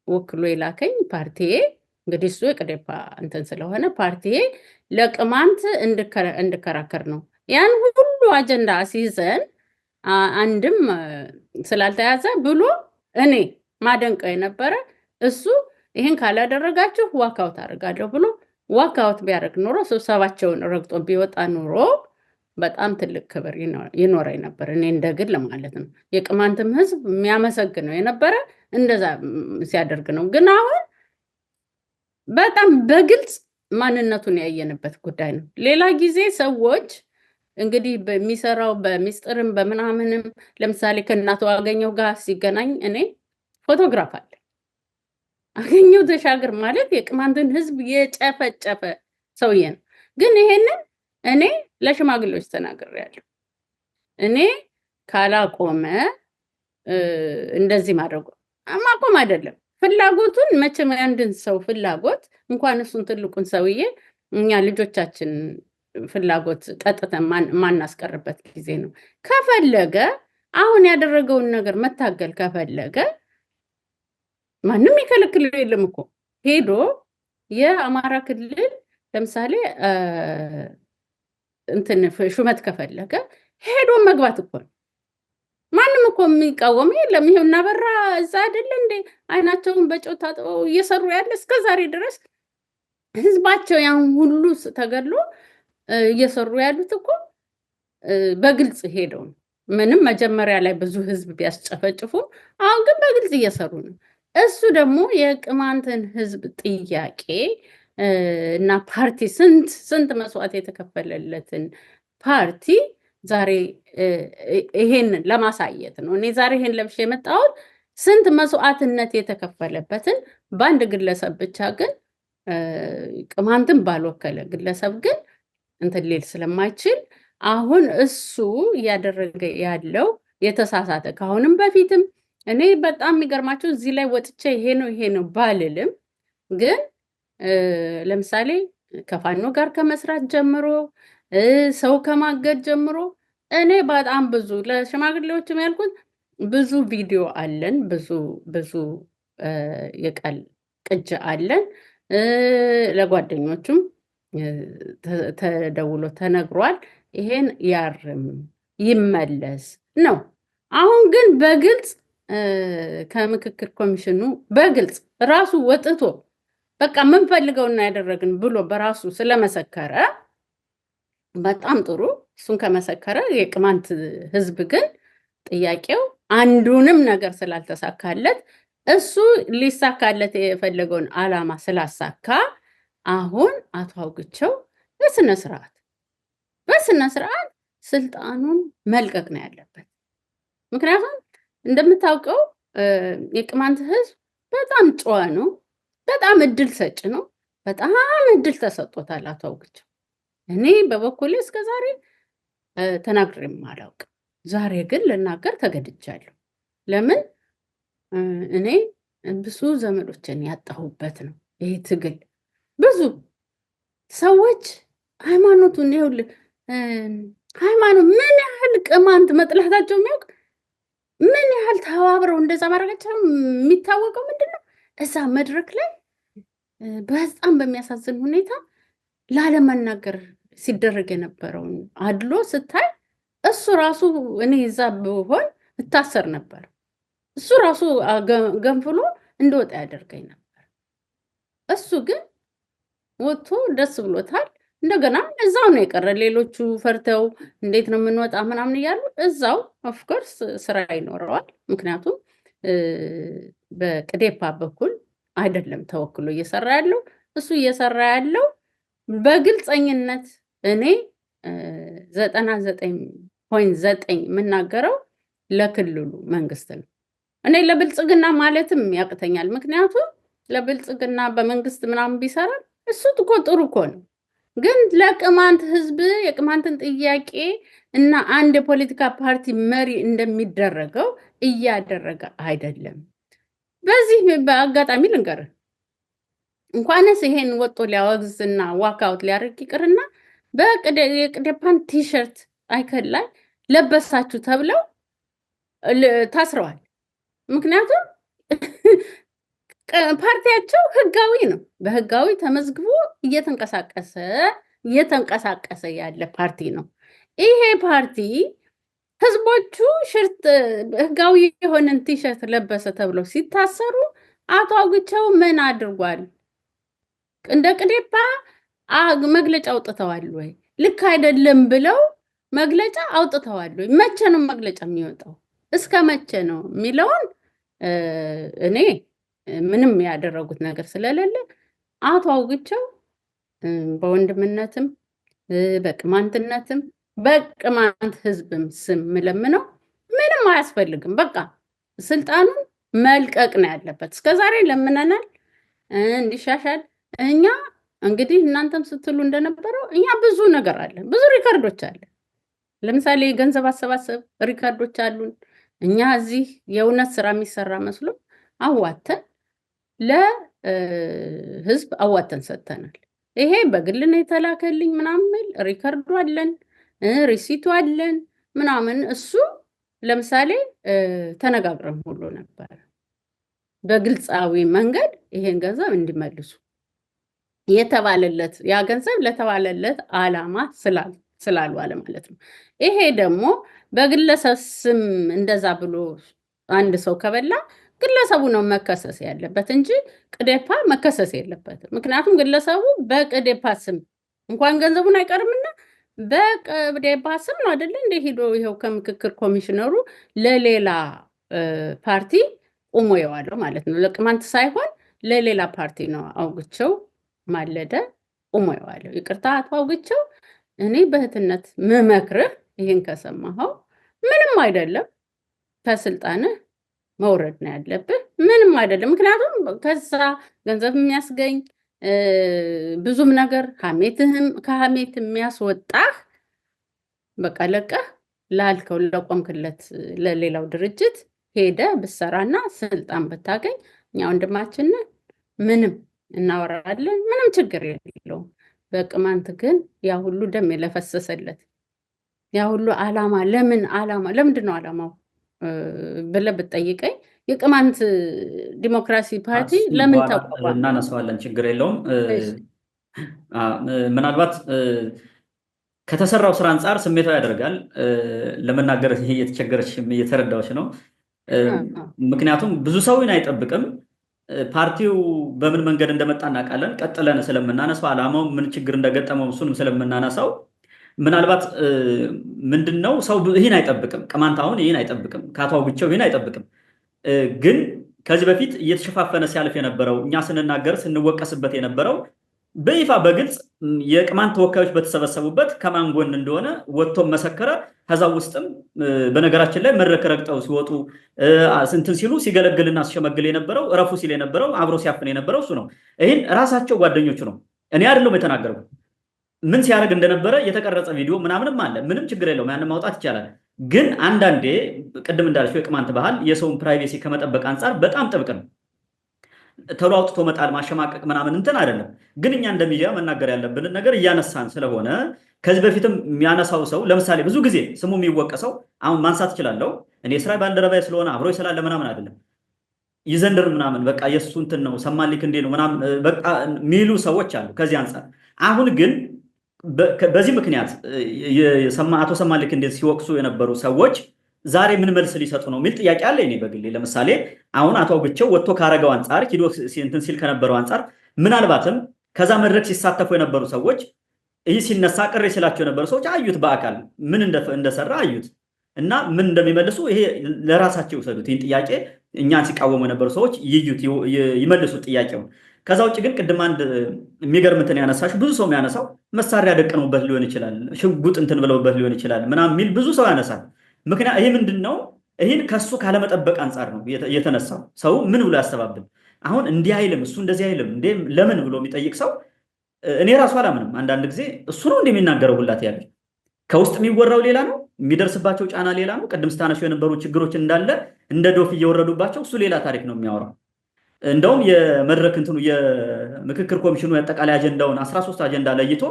ወክሎ የላከኝ ፓርቲዬ እንግዲህ እሱ የቅዴፓ እንትን ስለሆነ ፓርቲዬ ለቅማንት እንድከራከር ነው። ያን ሁሉ አጀንዳ ሲይዘን አንድም ስላልተያዘ ብሎ እኔ ማደንቀው የነበረ እሱ ይህን ካላደረጋችሁ ዋካውት አድርጋለሁ ብሎ ዋካውት ቢያደርግ ኖሮ ስብሰባቸውን ረግጦ ቢወጣ ኖሮ በጣም ትልቅ ክብር ይኖረኝ ነበር። እኔ እንደግል ማለት ነው። የቅማንትም ህዝብ የሚያመሰግነው የነበረ እንደዛ ሲያደርግ ነው። ግን አሁን በጣም በግልጽ ማንነቱን ያየንበት ጉዳይ ነው። ሌላ ጊዜ ሰዎች እንግዲህ በሚሰራው በሚስጥርም በምናምንም ለምሳሌ ከእናቱ አገኘው ጋር ሲገናኝ እኔ ፎቶግራፍ አለ። አገኘው ተሻገር ማለት የቅማንትን ህዝብ የጨፈጨፈ ሰውዬ ነው። ግን ይሄንን እኔ ለሽማግሌዎች ተናግሬያለሁ። እኔ ካላቆመ እንደዚህ ማቆም አይደለም ፍላጎቱን መቼም አንድን ሰው ፍላጎት እንኳን እሱን ትልቁን ሰውዬ እኛ ልጆቻችን ፍላጎት ቀጥተን ማናስቀርበት ጊዜ ነው። ከፈለገ አሁን ያደረገውን ነገር መታገል ከፈለገ ማንም ይከለክለው የለም እኮ ሄዶ የአማራ ክልል ለምሳሌ እንትን ሹመት ከፈለገ ሄዶ መግባት እኮ ነው። ማንም እኮ የሚቃወም የለም። ይሄው እናበራ እዛ አይደለ እንዴ አይናቸውን በጨው ታጥበው እየሰሩ ያለ እስከ ዛሬ ድረስ ህዝባቸው ያን ሁሉ ተገድሎ እየሰሩ ያሉት እኮ በግልጽ ሄደው ነው። ምንም መጀመሪያ ላይ ብዙ ህዝብ ቢያስጨፈጭፉ አሁን ግን በግልጽ እየሰሩ ነው። እሱ ደግሞ የቅማንትን ህዝብ ጥያቄ እና ፓርቲ ስንት መስዋዕት የተከፈለለትን ፓርቲ ዛሬ ይሄንን ለማሳየት ነው። እኔ ዛሬ ይሄን ለብሼ የመጣሁት ስንት መስዋዕትነት የተከፈለበትን በአንድ ግለሰብ ብቻ ግን ቅማንትን ባልወከለ ግለሰብ ግን እንትን ሊል ስለማይችል አሁን እሱ እያደረገ ያለው የተሳሳተ ከአሁንም በፊትም እኔ በጣም የሚገርማቸው እዚህ ላይ ወጥቼ ይሄ ነው ባልልም ግን ለምሳሌ ከፋኖ ጋር ከመስራት ጀምሮ ሰው ከማገድ ጀምሮ እኔ በጣም ብዙ ለሽማግሌዎችም ያልኩት ብዙ ቪዲዮ አለን፣ ብዙ የቃል ቅጅ አለን። ለጓደኞቹም ተደውሎ ተነግሯል። ይሄን ያርም ይመለስ ነው። አሁን ግን በግልጽ ከምክክር ኮሚሽኑ በግልጽ ራሱ ወጥቶ በቃ የምንፈልገውና ያደረግን ብሎ በራሱ ስለመሰከረ በጣም ጥሩ። እሱን ከመሰከረ የቅማንት ህዝብ ግን ጥያቄው አንዱንም ነገር ስላልተሳካለት እሱ ሊሳካለት የፈለገውን ዓላማ ስላሳካ አሁን አቶ አውግቸው በስነ ስርዓት ስልጣኑን መልቀቅ ነው ያለበት። ምክንያቱም እንደምታውቀው የቅማንት ህዝብ በጣም ጨዋ ነው፣ በጣም እድል ሰጭ ነው፣ በጣም እድል ተሰጥቶታል አቶ አውግቸው። እኔ በበኩሌ እስከዛሬ ተናግሬም አላውቅም። ዛሬ ግን ልናገር ተገድጃለሁ። ለምን? እኔ ብዙ ዘመዶችን ያጣሁበት ነው ይሄ ትግል። ብዙ ሰዎች ሃይማኖቱን ይኸውልህ ሃይማኖት ምን ያህል ቅማንት መጥላታቸው የሚያውቅ ምን ያህል ተባብረው እንደዛ ማድረጋቸው የሚታወቀው ምንድን ነው? እዛ መድረክ ላይ በጣም በሚያሳዝን ሁኔታ ላለመናገር ሲደረግ የነበረውን አድሎ ስታይ እሱ ራሱ እኔ እዛ ብሆን እታሰር ነበር። እሱ ራሱ ገንፍሎ እንደወጣ ያደርገኝ ነበር። እሱ ግን ወጥቶ ደስ ብሎታል። እንደገና እዛው ነው የቀረ። ሌሎቹ ፈርተው እንዴት ነው የምንወጣ ምናምን እያሉ እዛው ኦፍኮርስ ስራ ይኖረዋል። ምክንያቱም በቅዴፓ በኩል አይደለም ተወክሎ እየሰራ ያለው እሱ እየሰራ ያለው በግልጸኝነት እኔ 99.9 የምናገረው ለክልሉ መንግስት ነው። እኔ ለብልጽግና ማለትም ያቅተኛል። ምክንያቱም ለብልጽግና በመንግስት ምናምን ቢሰራ እሱ እኮ ጥሩ እኮ ነው። ግን ለቅማንት ህዝብ የቅማንትን ጥያቄ እና አንድ የፖለቲካ ፓርቲ መሪ እንደሚደረገው እያደረገ አይደለም። በዚህ በአጋጣሚ ልንገርህ፣ እንኳንስ ይሄን ወጦ ሊያወግዝና ዋካውት ሊያደርግ ይቅርና የቅዴፓን ቲሸርት አይከን ላይ ለበሳችሁ ተብለው ታስረዋል። ምክንያቱም ፓርቲያቸው ህጋዊ ነው፣ በህጋዊ ተመዝግቦ እየተንቀሳቀሰ ያለ ፓርቲ ነው። ይሄ ፓርቲ ህዝቦቹ ህጋዊ የሆነን ቲሸርት ለበሰ ተብለው ሲታሰሩ አቶ አውግቸው ምን አድርጓል? እንደ ቅዴፓ መግለጫ አውጥተዋል ወይ? ልክ አይደለም ብለው መግለጫ አውጥተዋል ወይ? መቼ ነው መግለጫ የሚወጣው? እስከ መቼ ነው የሚለውን እኔ ምንም ያደረጉት ነገር ስለሌለ አቶ አውግቸው በወንድምነትም በቅማንትነትም በቅማንት ህዝብም ስም ምለምነው ምንም አያስፈልግም። በቃ ስልጣኑን መልቀቅ ነው ያለበት። እስከዛሬ ለምነናል እንዲሻሻል። እኛ እንግዲህ እናንተም ስትሉ እንደነበረው እኛ ብዙ ነገር አለ፣ ብዙ ሪከርዶች አለ። ለምሳሌ የገንዘብ አሰባሰብ ሪከርዶች አሉን። እኛ እዚህ የእውነት ስራ የሚሰራ መስሎ አዋተን ለህዝብ አዋተን ሰጥተናል። ይሄ በግል ነው የተላከልኝ ምናምን ሪከርዱ አለን፣ ሪሲቱ አለን ምናምን። እሱ ለምሳሌ ተነጋግረን ሁሉ ነበር በግልጻዊ መንገድ ይሄን ገንዘብ እንዲመልሱ የተባለለት ያ ገንዘብ ለተባለለት ዓላማ ስላልዋለ ማለት ነው። ይሄ ደግሞ በግለሰብ ስም እንደዛ ብሎ አንድ ሰው ከበላ ግለሰቡ ነው መከሰስ ያለበት እንጂ ቅዴፓ መከሰስ የለበትም። ምክንያቱም ግለሰቡ በቅዴፓ ስም እንኳን ገንዘቡን አይቀርምና በቅዴፓ ስም ነው አይደለ እንደ ሄዶ ይሄው ከምክክር ኮሚሽነሩ ለሌላ ፓርቲ ቁሞ የዋለው ማለት ነው። ለቅማንት ሳይሆን ለሌላ ፓርቲ ነው አውግቸው ማለደ ቁሞ የዋለው። ይቅርታ አቶ አውግቸው፣ እኔ በእህትነት መመክርህ ይሄን ከሰማኸው ምንም አይደለም፣ ከስልጣንህ መውረድ ነው ያለብህ። ምንም አይደለም። ምክንያቱም ከዛ ገንዘብ የሚያስገኝ ብዙም ነገር ከሀሜት የሚያስወጣህ በቃ ለቀህ ላልከው ለቆምክለት ለሌላው ድርጅት ሄደ ብሰራና ስልጣን ብታገኝ እኛ ወንድማችን ምንም እናወራለን፣ ምንም ችግር የለውም። በቅማንት ግን ያ ሁሉ ደም የለፈሰሰለት ያ ሁሉ ለምንድን ነው ዓላማው ብለህ ብትጠይቀኝ የቅማንት ዲሞክራሲ ፓርቲ ለምን ተቋቋመ? እናነሳዋለን፣ ችግር የለውም። ምናልባት ከተሰራው ስራ አንጻር ስሜታዊ ያደርጋል። ለመናገር እየተቸገረች እየተረዳዎች ነው። ምክንያቱም ብዙ ሰውን አይጠብቅም። ፓርቲው በምን መንገድ እንደመጣ እናውቃለን። ቀጥለን ስለምናነሳው ዓላማው ምን ችግር እንደገጠመው እሱንም ስለምናነሳው ምናልባት ምንድነው ሰው ይህን አይጠብቅም። ቅማንት አሁን ይህን አይጠብቅም፣ ከአቶ አውግቸው ይህን አይጠብቅም። ግን ከዚህ በፊት እየተሸፋፈነ ሲያልፍ የነበረው እኛ ስንናገር ስንወቀስበት የነበረው በይፋ በግልጽ የቅማንት ተወካዮች በተሰበሰቡበት ከማን ጎን እንደሆነ ወጥቶ መሰከረ። ከዛ ውስጥም በነገራችን ላይ መድረክ ረግጠው ሲወጡ ስንትን ሲሉ ሲገለግልና ሲሸመግል የነበረው እረፉ ሲል የነበረው አብሮ ሲያፍን የነበረው እሱ ነው። ይህን ራሳቸው ጓደኞቹ ነው፣ እኔ አይደለም የተናገርኩት። ምን ሲያደርግ እንደነበረ የተቀረጸ ቪዲዮ ምናምንም አለ። ምንም ችግር የለውም፣ ያንን ማውጣት ይቻላል። ግን አንዳንዴ ቅድም እንዳልሽው የቅማንት ባህል የሰውን ፕራይቬሲ ከመጠበቅ አንጻር በጣም ጥብቅ ነው። ተሎ አውጥቶ መጣል ማሸማቀቅ ምናምን እንትን አይደለም። ግን እኛ እንደ ሚዲያ መናገር ያለብንን ነገር እያነሳን ስለሆነ ከዚህ በፊትም የሚያነሳው ሰው ለምሳሌ ብዙ ጊዜ ስሙ የሚወቀሰው አሁን ማንሳት እችላለሁ እኔ ስራ ባልደረባዬ ስለሆነ አብሮ ስላለ ምናምን አይደለም ይዘንድር ምናምን በቃ የእሱ እንትን ነው ሰማሊክ እንዴ ነው ምናምን በቃ የሚሉ ሰዎች አሉ። ከዚህ አንጻር አሁን ግን በዚህ ምክንያት አቶ ሰማሊክ እንዴት ሲወቅሱ የነበሩ ሰዎች ዛሬ ምን መልስ ሊሰጡ ነው የሚል ጥያቄ አለ። እኔ በግሌ ለምሳሌ አሁን አቶ አውግቸው ወጥቶ ካረገው አንጻር ሂዶ እንትን ሲል ከነበረው አንጻር ምናልባትም ከዛ መድረክ ሲሳተፉ የነበሩ ሰዎች ይህ ሲነሳ ቅሬ ሲላቸው የነበሩ ሰዎች አዩት፣ በአካል ምን እንደሰራ አዩት እና ምን እንደሚመልሱ ይሄ ለራሳቸው ይውሰዱት። ይህን ጥያቄ እኛን ሲቃወሙ የነበሩ ሰዎች ይዩት፣ ይመልሱት ጥያቄውን። ከዛ ውጭ ግን ቅድም አንድ የሚገርም እንትን ያነሳሽ ብዙ ሰው የሚያነሳው መሳሪያ ደቅነውበት ሊሆን ይችላል፣ ሽጉጥ እንትን ብለውበት ሊሆን ይችላል ምናምን የሚል ብዙ ሰው ያነሳል። ምክንያት ይሄ ምንድን ነው? ይህን ከሱ ካለመጠበቅ አንጻር ነው የተነሳው። ሰው ምን ብሎ ያስተባብል? አሁን እንዲህ አይልም እሱ እንደዚህ አይልም እንዴ ለምን ብሎ የሚጠይቅ ሰው እኔ ራሱ አላምንም። አንዳንድ ጊዜ እሱ ነው እንደሚናገረው ሁላት ያለ ከውስጥ የሚወራው ሌላ ነው፣ የሚደርስባቸው ጫና ሌላ ነው። ቅድም ስታነሱ የነበሩ ችግሮች እንዳለ እንደ ዶፍ እየወረዱባቸው እሱ ሌላ ታሪክ ነው የሚያወራው። እንደውም የመድረክ እንትኑ የምክክር ኮሚሽኑ አጠቃላይ አጀንዳውን 13 አጀንዳ ለይቶ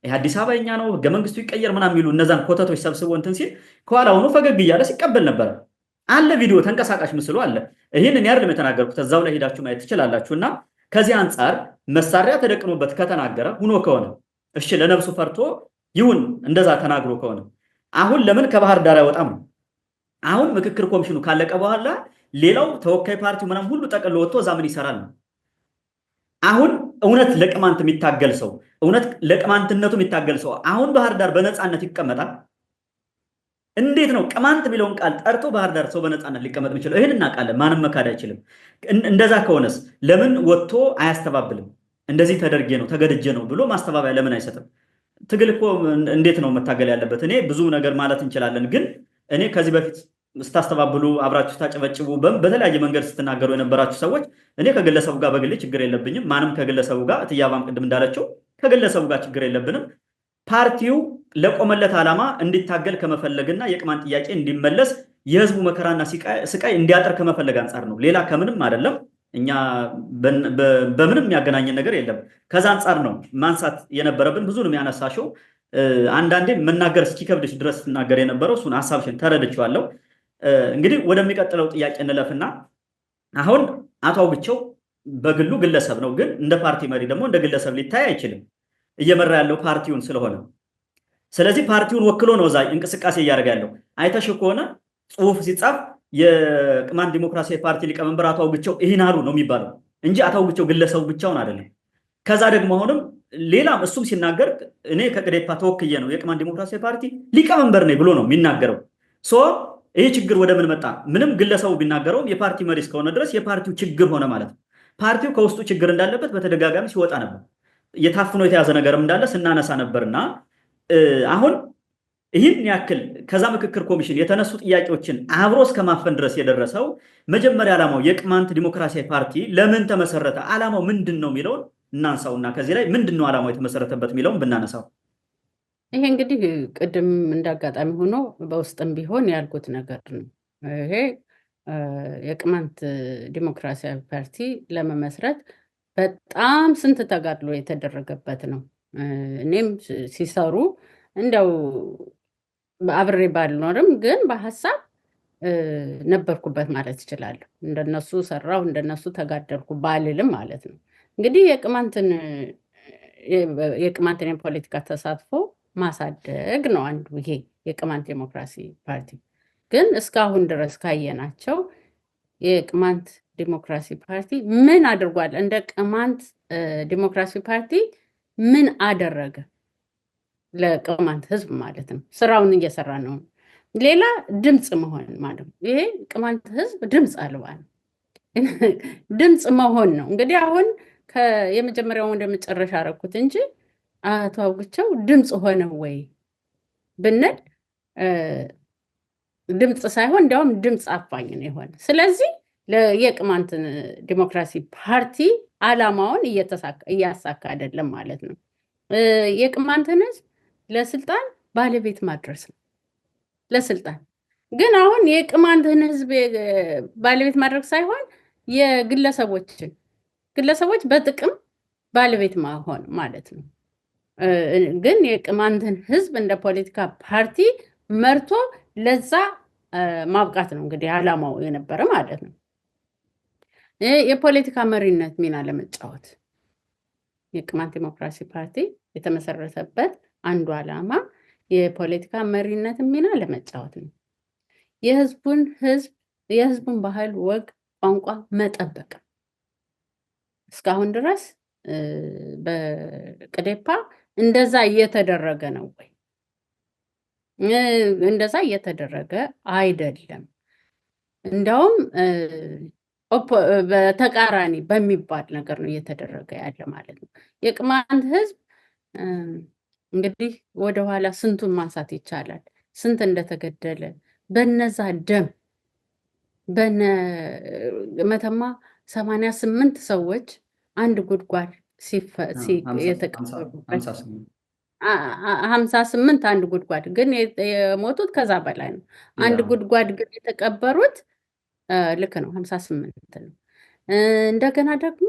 ይህ አዲስ አበባ የኛ ነው፣ ህገ መንግስቱ ይቀየር ምናምን የሚሉ እነዛን ኮተቶች ሰብስቦ እንትን ሲል ከኋላ ሆኖ ፈገግ እያለ ሲቀበል ነበር። አለ ቪዲዮ ተንቀሳቃሽ ምስሉ አለ። ይህን እኔ አይደለም የተናገርኩት፣ እዛው ላይ ሄዳችሁ ማየት ትችላላችሁ። እና ከዚህ አንጻር መሳሪያ ተደቅኖበት ከተናገረ ሁኖ ከሆነ እሺ ለነብሱ ፈርቶ ይሁን እንደዛ ተናግሮ ከሆነ አሁን ለምን ከባህር ዳር አይወጣም ነው? አሁን ምክክር ኮሚሽኑ ካለቀ በኋላ ሌላው ተወካይ ፓርቲው ምናምን ሁሉ ጠቅሎ ወጥቶ እዛ ምን ይሰራል ነው? አሁን እውነት ለቅማንት የሚታገል ሰው እውነት ለቅማንትነቱ የሚታገል ሰው አሁን ባህር ዳር በነፃነት ይቀመጣል? እንዴት ነው ቅማንት የሚለውን ቃል ጠርቶ ባህር ዳር ሰው በነፃነት ሊቀመጥ የሚችለው? ይህን እናውቃለን፣ ማንም መካድ አይችልም። እንደዛ ከሆነስ ለምን ወጥቶ አያስተባብልም? እንደዚህ ተደርጌ ነው ተገድጄ ነው ብሎ ማስተባበያ ለምን አይሰጥም? ትግል እኮ እንዴት ነው መታገል ያለበት? እኔ ብዙ ነገር ማለት እንችላለን፣ ግን እኔ ከዚህ በፊት ስታስተባብሉ አብራችሁ ስታጨበጭቡ በተለያየ መንገድ ስትናገሩ የነበራችሁ ሰዎች እኔ ከግለሰቡ ጋር በግሌ ችግር የለብኝም። ማንም ከግለሰቡ ጋር እትያባም ቅድም እንዳለችው ከግለሰቡ ጋር ችግር የለብንም። ፓርቲው ለቆመለት ዓላማ እንዲታገል ከመፈለግና የቅማንት ጥያቄ እንዲመለስ የህዝቡ መከራና ስቃይ እንዲያጠር ከመፈለግ አንጻር ነው። ሌላ ከምንም አይደለም። እኛ በምንም ያገናኘን ነገር የለም። ከዛ አንጻር ነው ማንሳት የነበረብን። ብዙንም ያነሳሽው አንዳንዴ መናገር እስኪከብድሽ ድረስ ትናገር የነበረው እሱን ሀሳብሽን ተረድቼዋለሁ። እንግዲህ ወደሚቀጥለው ጥያቄ እንለፍና አሁን አቶ አውግቸው በግሉ ግለሰብ ነው፣ ግን እንደ ፓርቲ መሪ ደግሞ እንደ ግለሰብ ሊታይ አይችልም። እየመራ ያለው ፓርቲውን ስለሆነ ስለዚህ ፓርቲውን ወክሎ ነው እዛ እንቅስቃሴ እያደረገ ያለው። አይተሽ ከሆነ ጽሁፍ ሲጻፍ የቅማንት ዲሞክራሲያዊ ፓርቲ ሊቀመንበር አቶ አውግቸው ይህን አሉ ነው የሚባለው እንጂ አቶ አውግቸው ግለሰቡ ብቻውን አይደለም። ከዛ ደግሞ አሁንም ሌላም እሱም ሲናገር እኔ ከቅዴፓ ተወክዬ ነው የቅማንት ዲሞክራሲያዊ ፓርቲ ሊቀመንበር ነኝ ብሎ ነው የሚናገረው። ይህ ችግር ወደ ምን መጣ? ምንም ግለሰቡ ቢናገረውም የፓርቲ መሪ እስከሆነ ድረስ የፓርቲው ችግር ሆነ ማለት ነው። ፓርቲው ከውስጡ ችግር እንዳለበት በተደጋጋሚ ሲወጣ ነበር። የታፍኖ የተያዘ ነገርም እንዳለ ስናነሳ ነበርና አሁን ይህን ያክል ከዛ ምክክር ኮሚሽን የተነሱ ጥያቄዎችን አብሮ እስከ ማፈን ድረስ የደረሰው መጀመሪያ ዓላማው የቅማንት ዲሞክራሲያዊ ፓርቲ ለምን ተመሰረተ? ዓላማው ምንድን ነው የሚለውን እናንሳውና ከዚህ ላይ ምንድን ነው ዓላማው የተመሰረተበት የሚለውን ብናነሳው። ይሄ እንግዲህ ቅድም እንዳጋጣሚ ሆኖ በውስጥም ቢሆን ያልኩት ነገር ነው። ይሄ የቅማንት ዲሞክራሲያዊ ፓርቲ ለመመስረት በጣም ስንት ተጋድሎ የተደረገበት ነው። እኔም ሲሰሩ እንደው አብሬ ባልኖርም ግን በሀሳብ ነበርኩበት ማለት እችላለሁ። እንደነሱ ሰራሁ እንደነሱ ተጋደልኩ ባልልም ማለት ነው። እንግዲህ የቅማንትን የፖለቲካ ተሳትፎ ማሳደግ ነው አንዱ ይሄ የቅማንት ዲሞክራሲ ፓርቲ። ግን እስካሁን ድረስ ካየናቸው የቅማንት ዲሞክራሲ ፓርቲ ምን አድርጓል? እንደ ቅማንት ዲሞክራሲ ፓርቲ ምን አደረገ? ለቅማንት ህዝብ ማለት ነው። ስራውን እየሰራ ነው። ሌላ ድምፅ መሆን ማለት ነው። ይሄ ቅማንት ህዝብ ድምፅ አልባ ነው። ድምፅ መሆን ነው። እንግዲህ አሁን የመጀመሪያው ወደ መጨረሻ አደረኩት እንጂ አቶ አውግቸው ድምፅ ሆነ ወይ ብንል ድምፅ ሳይሆን እንዲያውም ድምፅ አፋኝ ነው የሆነ። ስለዚህ የቅማንት ዲሞክራሲ ፓርቲ ዓላማውን እያሳካ አይደለም ማለት ነው። የቅማንትን ህዝብ ለስልጣን ባለቤት ማድረስ ነው። ለስልጣን ግን አሁን የቅማንትን ህዝብ ባለቤት ማድረግ ሳይሆን ግለሰቦች በጥቅም ባለቤት መሆን ማለት ነው። ግን የቅማንትን ህዝብ እንደ ፖለቲካ ፓርቲ መርቶ ለዛ ማብቃት ነው እንግዲህ ዓላማው የነበረ ማለት ነው። የፖለቲካ መሪነት ሚና ለመጫወት የቅማንት ዲሞክራሲ ፓርቲ የተመሰረተበት አንዱ ዓላማ የፖለቲካ መሪነት ሚና ለመጫወት ነው። የህዝቡን ባህል፣ ወግ፣ ቋንቋ መጠበቅ እስካሁን ድረስ በቅዴፓ እንደዛ እየተደረገ ነው ወይ? እንደዛ እየተደረገ አይደለም። እንደውም በተቃራኒ በሚባል ነገር ነው እየተደረገ ያለ ማለት ነው። የቅማንት ህዝብ እንግዲህ ወደኋላ ስንቱን ማንሳት ይቻላል። ስንት እንደተገደለ በነዛ ደም መተማ 88 ሰዎች አንድ ጉድጓድ የተቀበሩበት 58 አንድ ጉድጓድ ግን የሞቱት ከዛ በላይ ነው። አንድ ጉድጓድ ግን የተቀበሩት ልክ ነው 58 ነው። እንደገና ደግሞ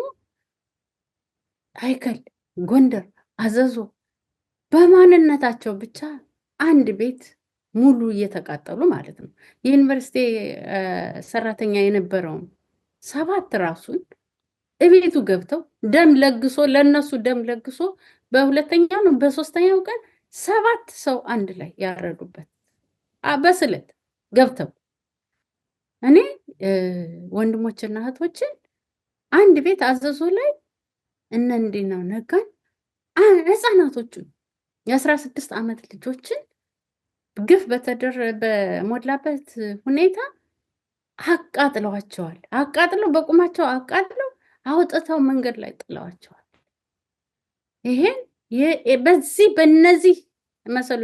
አይከል፣ ጎንደር፣ አዘዞ በማንነታቸው ብቻ አንድ ቤት ሙሉ እየተቃጠሉ ማለት ነው። የዩኒቨርሲቲ ሰራተኛ የነበረውን 7 ራሱን እቤቱ ገብተው ደም ለግሶ ለነሱ ደም ለግሶ በሁለተኛው ነው በሶስተኛው ቀን 7 ሰው አንድ ላይ ያረዱበት በስለት ገብተው እኔ ወንድሞችና እህቶችን አንድ ቤት አዘዞ ላይ እነ እንዲህ ነው ነጋን ህፃናቶቹን የ16 ዓመት ልጆችን ግፍ በሞላበት ሁኔታ አቃጥለዋቸዋል። አቃጥለው በቁማቸው አቃጥለው አውጥተው መንገድ ላይ ጥለዋቸዋል። ይሄን በነዚህ መሰሉ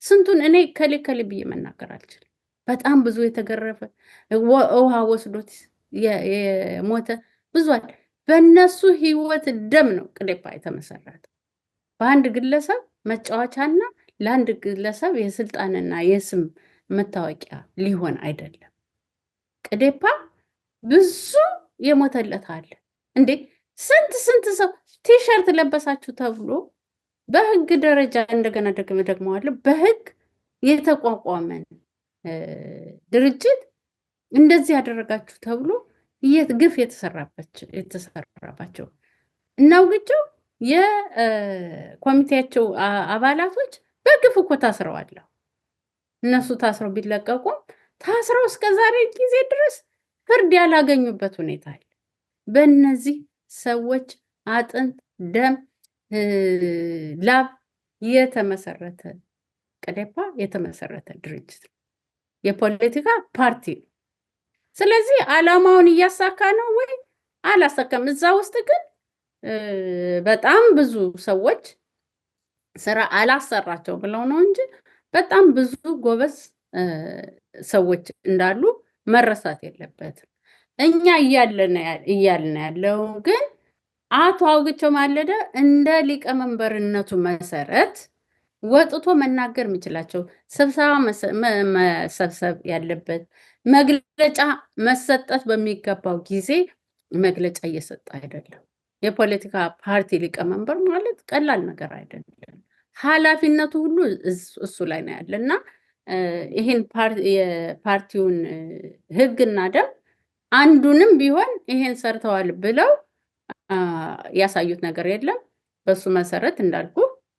ስንቱን እኔ ከሌ ብዬ መናገር አልችልም። በጣም ብዙ የተገረፈ ውሃ ወስዶት የሞተ ብዙ አለ። በእነሱ ህይወት ደም ነው ቅዴፓ የተመሰረተው። በአንድ ግለሰብ መጫወቻና ለአንድ ግለሰብ የስልጣንና የስም መታወቂያ ሊሆን አይደለም። ቅዴፓ ብዙ የሞተለት አለ እንዴ! ስንት ሰው ቲሸርት ለበሳችሁ ተብሎ በህግ ደረጃ እንደገና ደግመዋለሁ በህግ የተቋቋመን ድርጅት እንደዚህ ያደረጋችሁ ተብሎ ግፍ የተሰራባቸው እናውግቸው የኮሚቴያቸው አባላቶች በግፍ እኮ ታስረዋል። እነሱ ታስረው ቢለቀቁም ታስረው እስከ ዛሬ ጊዜ ድረስ ፍርድ ያላገኙበት ሁኔታ አለ። በእነዚህ ሰዎች አጥንት፣ ደም፣ ላብ የተመሰረተ ቅዴፓ የተመሰረተ ድርጅት ነው፣ የፖለቲካ ፓርቲ ነው። ስለዚህ ዓላማውን እያሳካ ነው ወይ አላሳካም? እዛ ውስጥ ግን በጣም ብዙ ሰዎች ስራ አላሰራቸው ብለው ነው እንጂ በጣም ብዙ ጎበዝ ሰዎች እንዳሉ መረሳት የለበትም። እኛ እያልን ያለው ግን አቶ አውግቸው ማለደ እንደ ሊቀመንበርነቱ መሰረት ወጥቶ መናገር የሚችላቸው ስብሰባ መሰብሰብ ያለበት መግለጫ መሰጠት በሚገባው ጊዜ መግለጫ እየሰጠ አይደለም። የፖለቲካ ፓርቲ ሊቀመንበር ማለት ቀላል ነገር አይደለም። ኃላፊነቱ ሁሉ እሱ ላይ ነው ያለ እና ይህን የፓርቲውን ህግና ደንብ አንዱንም ቢሆን ይሄን ሰርተዋል ብለው ያሳዩት ነገር የለም። በሱ መሰረት እንዳልኩ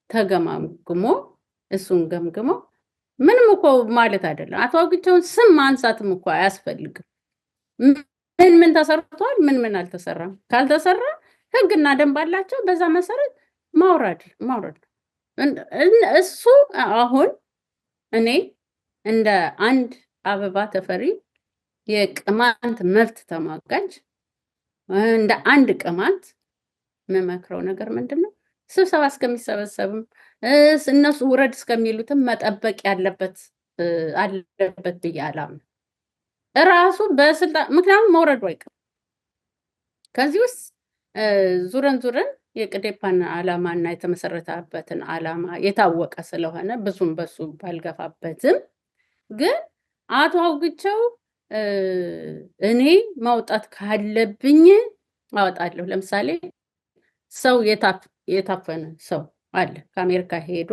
ተገማግሞ እሱን ገምግሞ ምንም እኮ ማለት አይደለም። አቶ አውግቸውን ስም ማንሳትም እኮ አያስፈልግም። ምን ተሰርቷል፣ ምን አልተሰራም። ካልተሰራ ህግና ደንብ አላቸው። በዛ መሰረት ማውረድ እሱ አሁን እኔ እንደ አንድ አበባ ተፈሪ የቅማንት መብት ተሟጋጅ እንደ አንድ ቅማንት የምመክረው ነገር ምንድነው? ስብሰባ እስከሚሰበሰብም እነሱ ውረድ እስከሚሉትም መጠበቅ አለበት ብዬ አላምንም። እራሱ በስልጣን ምክንያቱም መውረዱ አይቀርም። ከዚህ ውስጥ ዙረን የቅዴፓን ዓላማና የተመሰረተበትን ዓላማ የታወቀ ስለሆነ ብዙም በሱ ባልገፋበትም ግን አቶ አውግቸው እኔ ማውጣት ካለብኝ አወጣለሁ። ለምሳሌ ሰው የታፈነ ሰው አለ፣ ከአሜሪካ ሄዶ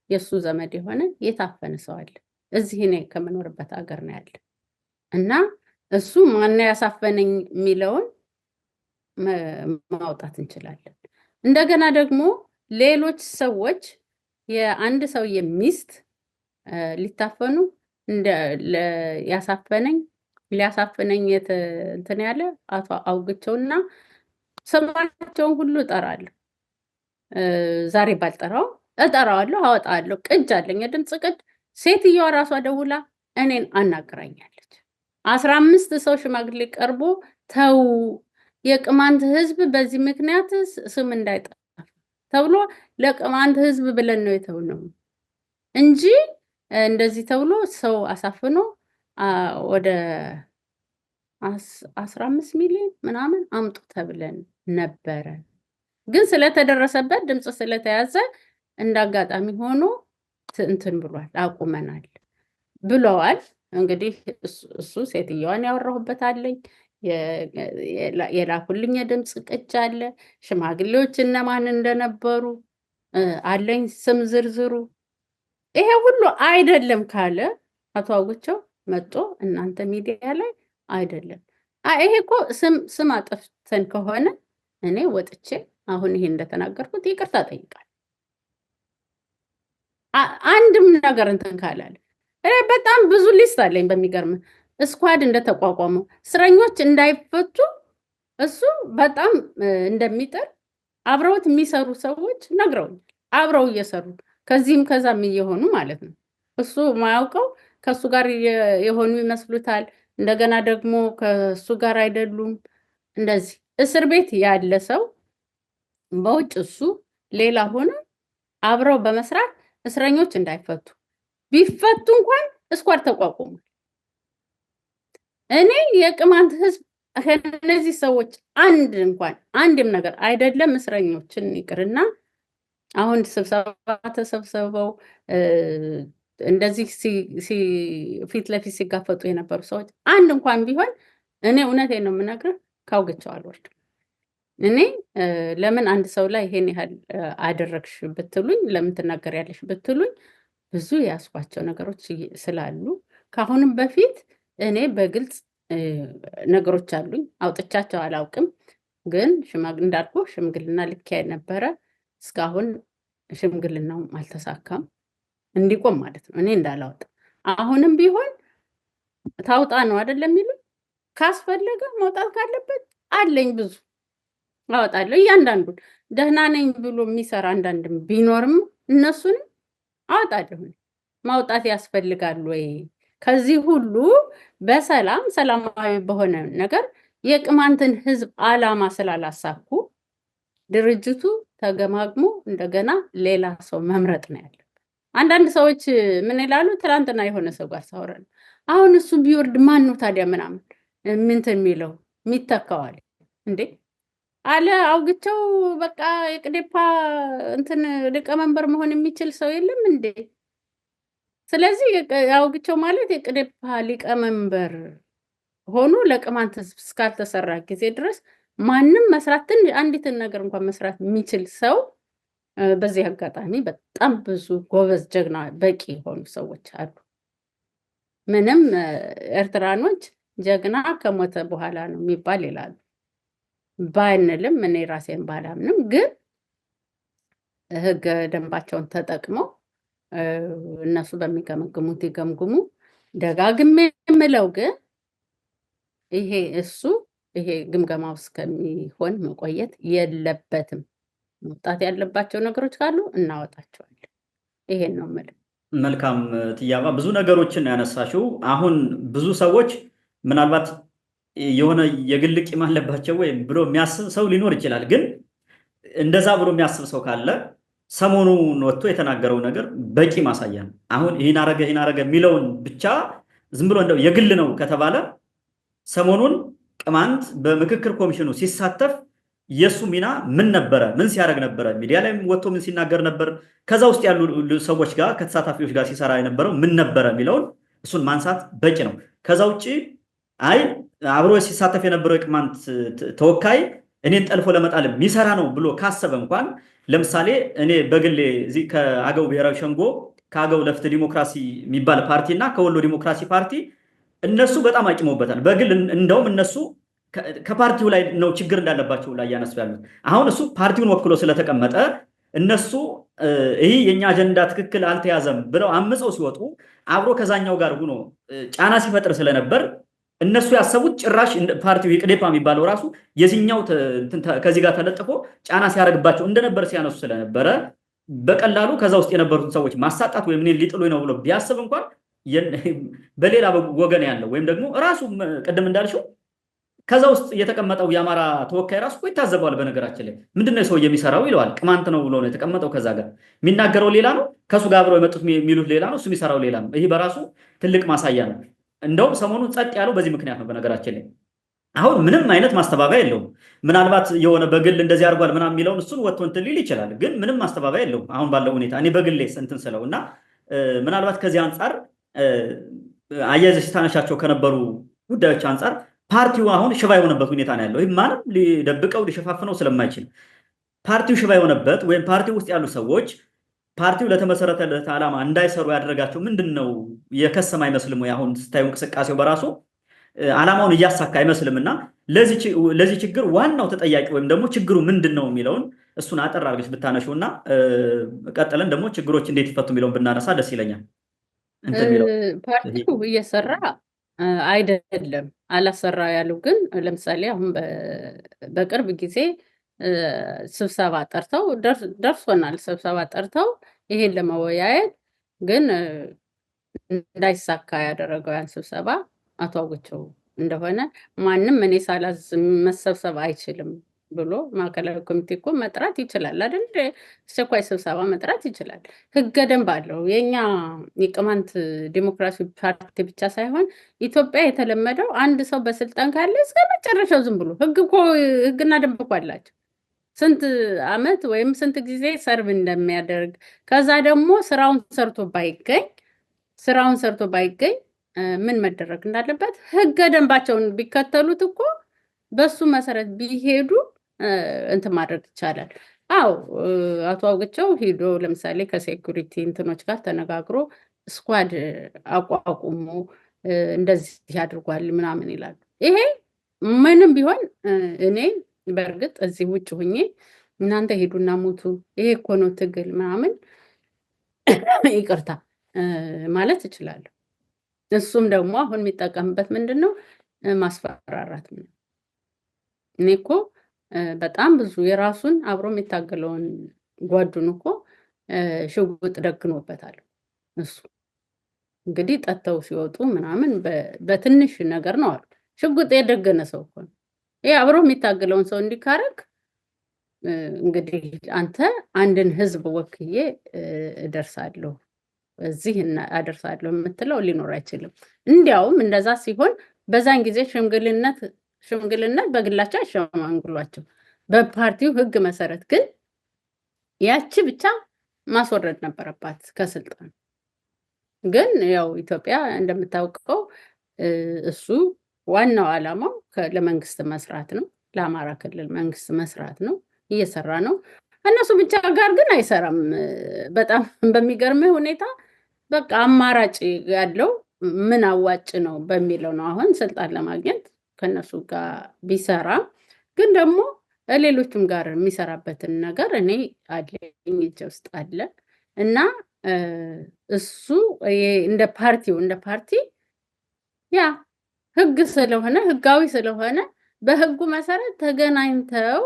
የሱ ዘመድ የሆነ የታፈነ ሰው አለ። እዚህ እኔ ከምኖርበት ሀገር ነው ያለ እና እሱ ማነው ያሳፈነኝ የሚለውን ማውጣት እንችላለን። እንደገና ደግሞ ሌሎች ሰዎች የአንድ ሰው ሚስት ሊታፈኑ ሊያሳፍነኝ እንትን ያለ አቶ አውግቸውና ስማቸውን ሁሉ እጠራለሁ። ዛሬ ባልጠራው እጠራዋለሁ፣ አወጣለሁ። ቅጅ አለኝ፣ የድምፅ ቅጅ። ሴትዮዋ ራሷ ደውላ እኔን አናግራኛለች። 15 ሰው ሽማግሌ ቀርቦ ተው የቅማንት ህዝብ በዚህ ምክንያት ስም እንዳይጠፋ ተብሎ ለቅማንት ህዝብ ብለን ነው የተውነው እንጂ እንደዚህ ተብሎ ሰው አሳፍኖ ወደ 15 ሚሊዮን ምናምን አምጡ ተብለን ነበረ። ግን ስለተደረሰበት ድምፅ ስለተያዘ እንዳጋጣሚ ሆኖ እንትን ብሏል፣ አቁመናል ብለዋል። እንግዲህ እሱ ሴትዮዋን ያወራሁበት አለኝ፣ የላኩልኝ የድምፅ ቅጅ አለ፣ ሽማግሌዎች እነማን እንደነበሩ አለኝ ስም ዝርዝሩ። ይሄ ሁሉ አይደለም ካለ አቶ አውግቸው መጥቶ እናንተ ሚዲያ ላይ አይደለም ይሄ እኮ ስም አጠፍተን ከሆነ እኔ ወጥቼ አሁን ይሄ እንደተናገርኩት ይቅርታ ጠይቃል። አንድም ነገር እንትን ካላለ በጣም ብዙ ሊስት አለኝ። በሚገርም ስኳድ እንደተቋቋመው እስረኞች እንዳይፈቱ እሱ በጣም እንደሚጥር አብረውት የሚሰሩ ሰዎች ነግረውኛል። አብረው እየሰሩ ከዚህም ከዛም እየሆኑ ማለት ነው። እሱ ማያውቀው ከሱ ጋር የሆኑ ይመስሉታል። እንደገና ደግሞ ከሱ ጋር አይደሉም። እንደዚህ እስር ቤት ያለ ሰው በውጭ እሱ ሌላ ሆነ አብረው በመስራት እስረኞች እንዳይፈቱ ቢፈቱ እንኳን ስኳድ ተቋቁሟል። እኔ የቅማንት ህዝብ ከነዚህ ሰዎች አንድም ነገር አይደለም እስረኞችን ይቅርና አሁን ስብሰባ ተሰብስበው እንደዚህ ፊት ለፊት ሲጋፈጡ የነበሩ ሰዎች አንድ እንኳን ቢሆን እኔ እውነቴን ነው የምነግርህ ካውግቸው አልወርድም። እኔ ለምን አንድ ሰው ላይ ይሄን ያህል አደረግሽ ብትሉኝ፣ ለምን ትናገሪያለሽ ብትሉኝ ብዙ ያስኳቸው ነገሮች ስላሉ ከአሁንም በፊት እኔ በግልጽ ነገሮች አሉኝ፣ አውጥቻቸው አላውቅም። ግን እንዳልኩ ሽምግልና ልክ ነበረ። እስካሁን ሽምግልናውም አልተሳካም። እንዲቆም ማለት ነው እኔ እንዳላወጣ። አሁንም ቢሆን ታውጣ ነው አይደለም የሚሉ ካስፈለገ መውጣት ካለበት አለኝ ብዙ አወጣለሁ። እያንዳንዱን ደህና ነኝ ብሎ የሚሰራ አንዳንድም ቢኖርም እነሱንም አወጣለሁ። ማውጣት ያስፈልጋል ወይ? ከዚህ ሁሉ በሰላም ሰላማዊ በሆነ ነገር የቅማንትን ህዝብ አላማ ስላላሳኩ ድርጅቱ ተገማግሞ እንደገና ሌላ ሰው መምረጥ ነው ያለ። አንዳንድ ሰዎች ምን ይላሉ? ትናንትና የሆነ ሰው ጋር ሳወራ አሁን እሱ ቢወርድ ማን ነው ታዲያ ምናምን ምንትን የሚለው የሚተካዋል እንዴ አለ አውግቸው። በቃ የቅዴፓ እንትን ሊቀመንበር መሆን የሚችል ሰው የለም እንዴ? ስለዚህ አውግቸው ማለት የቅዴፓ ሊቀመንበር ሆኖ ለቅማንት ህዝብ እስካልተሰራ ጊዜ ድረስ ማንም መስራት አንዲትን ነገር እንኳን መስራት የሚችል ሰው በዚህ አጋጣሚ በጣም ብዙ ጎበዝ ጀግና በቂ የሆኑ ሰዎች አሉ። ምንም ኤርትራኖች ጀግና ከሞተ በኋላ ነው የሚባል ይላሉ። ባይንልም እኔ ራሴን ባላምንም ግን ህገ ደንባቸውን ተጠቅመው እነሱ በሚገመግሙት ይገምግሙ። ደጋግሜ የምለው ግን ይሄ ግምገማው እስከሚሆን መቆየት የለበትም። መውጣት ያለባቸው ነገሮች ካሉ እናወጣቸዋለን። ይሄን ነው የምልህ። መልካም ትያባ፣ ብዙ ነገሮችን ያነሳሽው። አሁን ብዙ ሰዎች ምናልባት የሆነ የግል ቂም አለባቸው ወይም ብሎ የሚያስብ ሰው ሊኖር ይችላል። ግን እንደዛ ብሎ የሚያስብ ሰው ካለ ሰሞኑን ወጥቶ የተናገረው ነገር በቂ ማሳያ ነው። አሁን ይህን አረገ የሚለውን ብቻ ዝም ብሎ እንደው የግል ነው ከተባለ ሰሞኑን ቅማንት በምክክር ኮሚሽኑ ሲሳተፍ የሱ ሚና ምን ነበረ? ምን ሲያደርግ ነበረ? ሚዲያ ላይ ወጥቶ ምን ሲናገር ነበር? ከዛ ውስጥ ያሉ ሰዎች ጋር ከተሳታፊዎች ጋር ሲሰራ የነበረው ምን ነበረ የሚለውን እሱን ማንሳት በቂ ነው። ከዛ ውጭ አብሮ ሲሳተፍ የነበረው የቅማንት ተወካይ እኔን ጠልፎ ለመጣል የሚሰራ ነው ብሎ ካሰበ እንኳን ለምሳሌ እኔ በግሌ እዚህ ከአገው ብሔራዊ ሸንጎ ከአገው ለፍትህ ዲሞክራሲ የሚባል ፓርቲ እና ከወሎ ዲሞክራሲ ፓርቲ እነሱ በጣም አቂመውበታል። በግል እንደውም እነሱ ከፓርቲው ላይ ነው ችግር እንዳለባቸው ላይ ያነሱ ያሉት። አሁን እሱ ፓርቲውን ወክሎ ስለተቀመጠ እነሱ ይህ የኛ አጀንዳ ትክክል አልተያዘም ብለው አምፀው ሲወጡ አብሮ ከዛኛው ጋር ሆኖ ጫና ሲፈጥር ስለነበር እነሱ ያሰቡት ጭራሽ ፓርቲው የቅዴፓ የሚባለው ራሱ የዚህኛው ከዚህ ጋር ተለጥፎ ጫና ሲያደርግባቸው እንደነበር ሲያነሱ ስለነበረ በቀላሉ ከዛ ውስጥ የነበሩትን ሰዎች ማሳጣት ወይም እኔን ሊጥሉኝ ነው ብሎ ቢያስብ እንኳን በሌላ ወገን ያለው ወይም ደግሞ ራሱ ቅድም እንዳልሽው ከዛ ውስጥ የተቀመጠው የአማራ ተወካይ ራሱ እኮ ይታዘበዋል። በነገራችን ላይ ምንድነው ሰው የሚሰራው ይለዋል። ቅማንት ነው ብሎ ነው የተቀመጠው። ከዛ ጋር የሚናገረው ሌላ ነው፣ ከሱ ጋር አብረው የመጡት የሚሉት ሌላ ነው፣ እሱ የሚሰራው ሌላ ነው። ይህ በራሱ ትልቅ ማሳያ ነው። እንደውም ሰሞኑን ጸጥ ያለው በዚህ ምክንያት ነው። በነገራችን ላይ አሁን ምንም አይነት ማስተባበያ የለውም። ምናልባት የሆነ በግል እንደዚህ አድርጓል ምናምን የሚለውን እሱን ወጥቶ እንትን ሊል ይችላል፣ ግን ምንም ማስተባበያ የለውም አሁን ባለው ሁኔታ እኔ በግሌ እንትን ስለው እና ምናልባት ከዚህ አንጻር አያይዘሽ ስታነሻቸው ከነበሩ ጉዳዮች አንጻር ፓርቲው አሁን ሽባ የሆነበት ሁኔታ ነው ያለው። ይህ ማንም ሊደብቀው ሊሸፋፍነው ስለማይችል ፓርቲው ሽባ የሆነበት ወይም ፓርቲው ውስጥ ያሉ ሰዎች ፓርቲው ለተመሰረተለት ዓላማ እንዳይሰሩ ያደረጋቸው ምንድን ነው? የከሰም አይመስልም ወይ? አሁን ስታዩ እንቅስቃሴው በራሱ ዓላማውን እያሳካ አይመስልም። እና ለዚህ ችግር ዋናው ተጠያቂ ወይም ደግሞ ችግሩ ምንድን ነው የሚለውን እሱን አጠር አድርገሽ ብታነሺው እና ቀጥለን ደግሞ ችግሮች እንዴት ይፈቱ የሚለውን ብናነሳ ደስ ይለኛል። ፓርቲው እየሰራ አይደለም አላሰራ ያሉ ግን ለምሳሌ አሁን በቅርብ ጊዜ ስብሰባ ጠርተው ደርሶናል። ስብሰባ ጠርተው ይሄን ለመወያየት ግን እንዳይሳካ ያደረገው ያን ስብሰባ አቶ አውግቸው እንደሆነ ማንም እኔ ሳላዝ መሰብሰብ አይችልም ብሎ ማዕከላዊ ኮሚቴ እኮ መጥራት ይችላል አይደል? አስቸኳይ ስብሰባ መጥራት ይችላል። ህገ ደንብ አለው። የኛ የቅማንት ዲሞክራሲ ፓርቲ ብቻ ሳይሆን ኢትዮጵያ የተለመደው አንድ ሰው በስልጣን ካለ እስከ መጨረሻው ዝም ብሎ ህግና ደንብ እኮ አላቸው። ስንት አመት ወይም ስንት ጊዜ ሰርቭ እንደሚያደርግ ከዛ ደግሞ ስራውን ሰርቶ ባይገኝ ምን መደረግ እንዳለበት ህገ ደንባቸውን ቢከተሉት እኮ በሱ መሰረት ቢሄዱ እንትን ማድረግ ይቻላል። አዎ አቶ አውግቸው ሄዶ ለምሳሌ ከሴኩሪቲ እንትኖች ጋር ተነጋግሮ ስኳድ አቋቁሞ እንደዚህ ያድርጓል ምናምን ይላሉ። ይሄ ምንም ቢሆን እኔ በእርግጥ እዚህ ውጭ ሁኜ እናንተ ሄዱና ሞቱ ይሄ እኮ ነው ትግል ምናምን ይቅርታ ማለት እችላለሁ። እሱም ደግሞ አሁን የሚጠቀምበት ምንድን ነው? ማስፈራራት ነው። እኔ እኮ በጣም ብዙ የራሱን አብሮ የሚታገለውን ጓዱን እኮ ሽጉጥ ደግኖበታል። እሱ እንግዲህ ጠጥተው ሲወጡ ምናምን በትንሽ ነገር ነው አሉ። ሽጉጥ የደገነ ሰው እኮ ነው። ይሄ አብሮ የሚታገለውን ሰው እንዲካረግ እንግዲህ አንተ አንድን ህዝብ ወክዬ እደርሳለሁ እዚህ አደርሳለሁ የምትለው ሊኖር አይችልም። እንዲያውም እንደዛ ሲሆን በዛን ጊዜ ሽምግልነት በግላቸው አሸማንግሏቸው። በፓርቲው ህግ መሰረት ግን ያቺ ብቻ ማስወረድ ነበረባት ከስልጣን። ግን ያው ኢትዮጵያ እንደምታውቀው እሱ ዋናው ዓላማው ለመንግስት መስራት ነው፣ ለአማራ ክልል መንግስት መስራት ነው፣ እየሰራ ነው። እነሱ ብቻ ጋር ግን አይሰራም። በጣም በሚገርም ሁኔታ በቃ አማራጭ ያለው ምን አዋጭ ነው በሚለው ነው አሁን ስልጣን ለማግኘት ከነሱ ጋር ቢሰራ። ግን ደግሞ ሌሎችም ጋር የሚሰራበትን ነገር እኔ አለኝ እጄ ውስጥ አለ እና እሱ እንደ ፓርቲ ያ ህግ ስለሆነ ህጋዊ ስለሆነ በህጉ መሰረት ተገናኝተው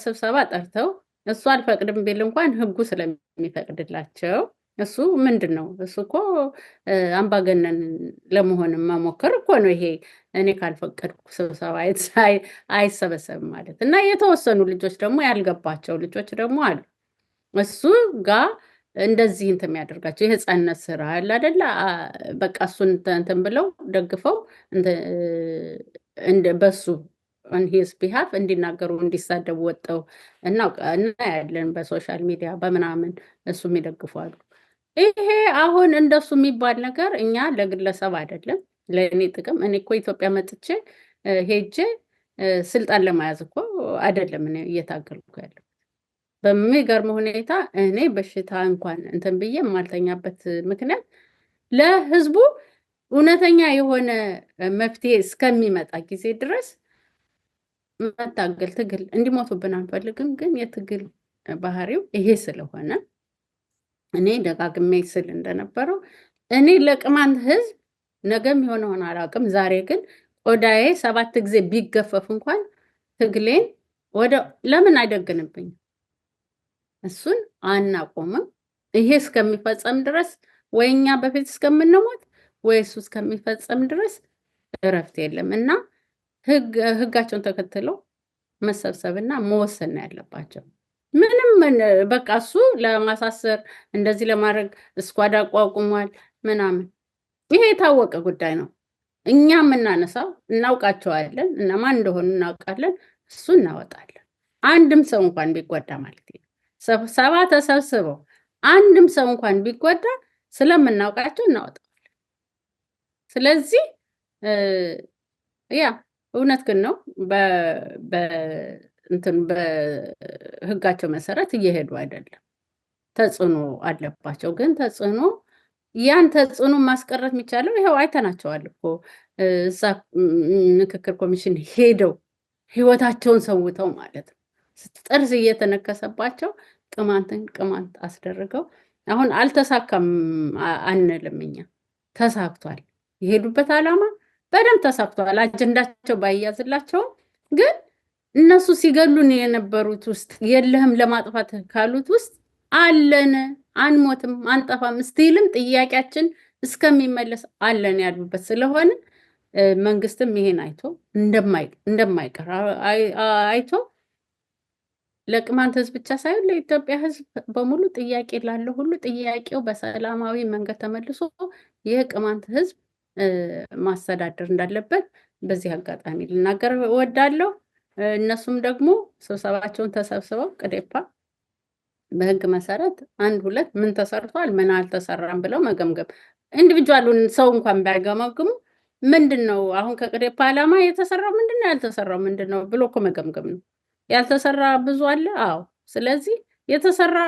ስብሰባ ጠርተው እሱ አልፈቅድም ቢል እንኳን ህጉ ስለሚፈቅድላቸው እሱ ምንድን ነው እሱ እኮ አምባገነን ለመሆን መሞከር እኮ ነው። ይሄ እኔ ካልፈቀድኩ ስብሰባ አይሰበሰብም ማለት እና የተወሰኑ ልጆች ደግሞ ያልገባቸው ልጆች ደግሞ አሉ እሱ ጋር እንደዚህ እንትን የሚያደርጋቸው የህፃንነት ስራ አለ አይደለ? በቃ እሱን እንትን ብለው ደግፈው በሱ ሂዝ ቢሃፍ እንዲናገሩ እንዲሳደቡ ወጠው እና ያለን በሶሻል ሚዲያ በምናምን እሱ የሚደግፏሉ። ይሄ አሁን እንደሱ የሚባል ነገር እኛ ለግለሰብ አይደለም ለእኔ ጥቅም። እኔ እኮ ኢትዮጵያ መጥቼ ሄጄ ስልጣን ለመያዝ እኮ አይደለም እኔ እየታገልኩ ያለው። በሚገርም ሁኔታ እኔ በሽታ እንኳን እንትን ብዬ የማልተኛበት ምክንያት ለህዝቡ እውነተኛ የሆነ መፍትሄ እስከሚመጣ ጊዜ ድረስ መታገል ትግል እንዲሞቱብን አንፈልግም። ግን የትግል ባህሪው ይሄ ስለሆነ እኔ ደጋግሜ ስል እንደነበረው እኔ ለቅማንት ህዝብ ነገም የሆነውን አላውቅም። ዛሬ ግን ቆዳዬ 7 ጊዜ ቢገፈፍ እንኳን ትግሌን ለምን አይደግንብኝም? እሱን አናቆምም። ይሄ እስከሚፈጸም ድረስ ወይ እኛ በፊት እስከምንሞት ወይ እሱ እስከሚፈጸም ድረስ እረፍት የለም እና ህጋቸውን ተከትለው መሰብሰብና መወሰን ነው ያለባቸው። ምንም በቃ እሱ ለማሳሰር እንደዚህ ለማድረግ ስኳድ አቋቁሟል ምናምን፣ ይሄ የታወቀ ጉዳይ ነው። እኛ የምናነሳው እናውቃቸዋለን፣ እነማን እንደሆኑ እናውቃለን፣ እሱ እናወጣለን። አንድም ሰው እንኳን ቢጎዳ ማለት ነው፣ ስብሰባ ተሰብስበው አንድም ሰው እንኳን ቢጎዳ ስለምናውቃቸው እናወጣለን። ስለዚህ ያ እውነት ግን ነው በህጋቸው መሰረት እየሄዱ አይደለም። ተጽዕኖ አለባቸው። ግን ያን ተጽዕኖ ማስቀረት የሚቻለው ይኸው አይተናቸዋል እኮ እዛ ምክክር ኮሚሽን ሄደው ህይወታቸውን ሰውተው ማለት ነው። ጥርስ እየተነከሰባቸው ቅማንት አስደርገው አሁን አልተሳካም አንልም እኛ፣ ተሳክቷል። የሄዱበት ዓላማ በደንብ ተሳክቷል። አጀንዳቸው ባይያዝላቸውም ግን እነሱ ሲገሉን የነበሩት ውስጥ የለህም ለማጥፋት ካሉት ውስጥ አለን፣ አንሞትም፣ አንጠፋም፣ ስቲልም ጥያቄያችን እስከሚመለስ አለን ያሉበት ስለሆነ መንግስትም ይሄን አይቶ እንደማይቀር አይቶ ለቅማንት ህዝብ ብቻ ሳይሆን ለኢትዮጵያ ህዝብ በሙሉ ጥያቄ ላለው ሁሉ ጥያቄው በሰላማዊ መንገድ ተመልሶ የቅማንት ህዝብ ማስተዳደር እንዳለበት በዚህ አጋጣሚ ልናገር እወዳለሁ። እነሱም ደግሞ ስብሰባቸውን ተሰብስበው ቅዴፓ በህግ መሰረት 1 2 ምን ተሰርቷል ምን አልተሰራም ብለው መገምገም፣ ኢንዲቪጁዋሉን ሰው እንኳን ባይገመግሙ ምንድነው አሁን ከቅዴፓ ዓላማ የተሰራው ምንድነው ያልተሰራው ምንድነው ብሎ እኮ መገምገም ነው። ያልተሰራ ብዙ አለ። አዎ። ስለዚህ የተሰራ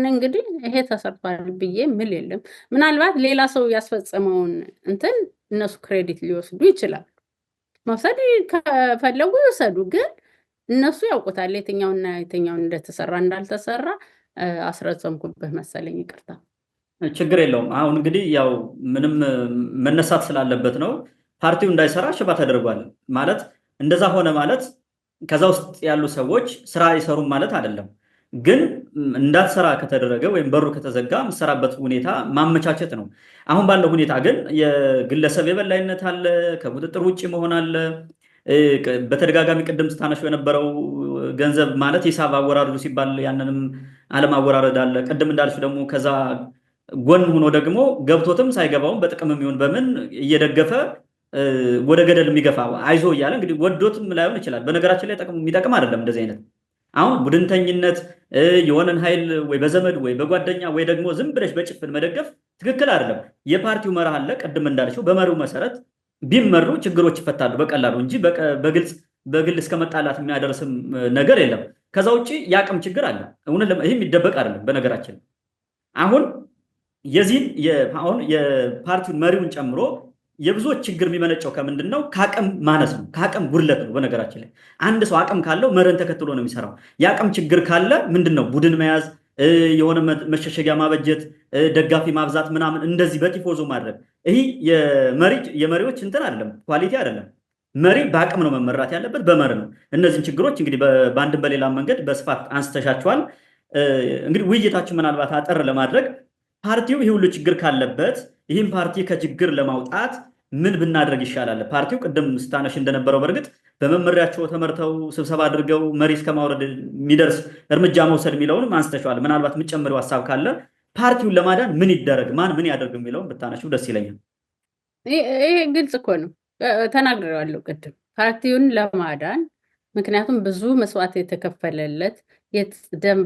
እንግዲህ ይሄ ተሰርቷል ብዬ ምል የለም። ምናልባት ሌላ ሰው ያስፈጸመውን እንትን እነሱ ክሬዲት ሊወስዱ ይችላሉ። መውሰድ ከፈለጉ ይወሰዱ። ግን እነሱ ያውቁታል የትኛውና የትኛውን እንደተሰራ እንዳልተሰራ። አስረዘምኩበት መሰለኝ፣ ይቅርታ። ችግር የለውም። አሁን እንግዲህ ያው ምንም መነሳት ስላለበት ነው። ፓርቲው እንዳይሰራ ሽባ ተደርጓል ማለት እንደዛ ሆነ ማለት ከዛ ውስጥ ያሉ ሰዎች ስራ አይሰሩም ማለት አይደለም። ግን እንዳትሰራ ከተደረገ ወይም በሩ ከተዘጋ የምትሰራበት ሁኔታ ማመቻቸት ነው። አሁን ባለው ሁኔታ ግን የግለሰብ የበላይነት አለ፣ ከቁጥጥር ውጭ መሆን አለ። በተደጋጋሚ ቅድም ስታነሹ የነበረው ገንዘብ ማለት ሂሳብ አወራረዱ ሲባል ያንንም አለማወራረድ አለ። ቅድም እንዳልሽ ደግሞ ከዛ ጎን ሆኖ ደግሞ ገብቶትም ሳይገባውም በጥቅም የሚሆን በምን እየደገፈ ወደ ገደል የሚገፋ አይዞ እያለ እንግዲህ ወዶትም ላይሆን ይችላል። በነገራችን ላይ የሚጠቅም አይደለም እንደዚህ አይነት አሁን ቡድንተኝነት የሆነን ኃይል ወይ በዘመድ ወይ በጓደኛ ወይ ደግሞ ዝም ብለሽ በጭፍን መደገፍ ትክክል አይደለም። የፓርቲው መርህ አለ። ቅድም እንዳልሽው በመሪው መሰረት ቢመሩ ችግሮች ይፈታሉ በቀላሉ እንጂ በግል እስከ መጣላት የሚያደርስም ነገር የለም። ከዛ ውጭ የአቅም ችግር አለ። ይህ የሚደበቅ አይደለም። በነገራችን አሁን የፓርቲውን መሪውን ጨምሮ የብዙዎች ችግር የሚመነጨው ከምንድን ነው? ከአቅም ማነስ ነው፣ ከአቅም ጉድለት ነው። በነገራችን ላይ አንድ ሰው አቅም ካለው መርህን ተከትሎ ነው የሚሰራው። የአቅም ችግር ካለ ምንድን ነው? ቡድን መያዝ፣ የሆነ መሸሸጊያ ማበጀት፣ ደጋፊ ማብዛት ምናምን እንደዚህ በቲፎዞ ማድረግ ይህ የመሪዎች እንትን አይደለም፣ ኳሊቲ አይደለም። መሪ በአቅም ነው መመራት ያለበት፣ በመርህ ነው። እነዚህን ችግሮች እንግዲህ በአንድም በሌላ መንገድ በስፋት አንስተሻቸዋል። እንግዲህ ውይይታችን ምናልባት አጠር ለማድረግ ፓርቲው ይህ ሁሉ ችግር ካለበት ይህም ፓርቲ ከችግር ለማውጣት ምን ብናደርግ ይሻላል? ፓርቲው ቅድም ስታነሽ እንደነበረው በእርግጥ በመመሪያቸው ተመርተው ስብሰባ አድርገው መሪ እስከማውረድ የሚደርስ እርምጃ መውሰድ የሚለውንም አንስተሻል። ምናልባት የምትጨምሪው ሀሳብ ካለ ፓርቲውን ለማዳን ምን ይደረግ፣ ማን ምን ያደርግ የሚለውን ብታነሺው ደስ ይለኛል። ይሄ ግልጽ እኮ ነው፣ ተናግሬዋለሁ ቅድም። ፓርቲውን ለማዳን ምክንያቱም ብዙ መስዋዕት የተከፈለለት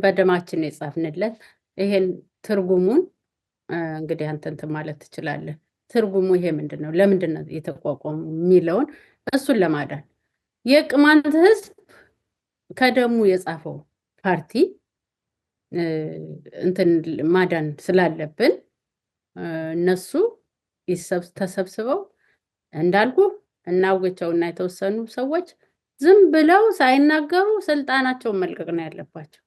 በደማችን የጻፍንለት ይሄን ትርጉሙን እንግዲህ አንተ እንትን ማለት ትችላለህ። ትርጉሙ ይሄ ምንድን ነው? ለምንድን ነው የተቋቋሙ የሚለውን እሱን ለማዳን የቅማንት ህዝብ ከደሙ የጻፈው ፓርቲ እንትን ማዳን ስላለብን እነሱ ተሰብስበው እንዳልኩ እናውገቸውና የተወሰኑ ሰዎች ዝም ብለው ሳይናገሩ ስልጣናቸውን መልቀቅ ነው ያለባቸው።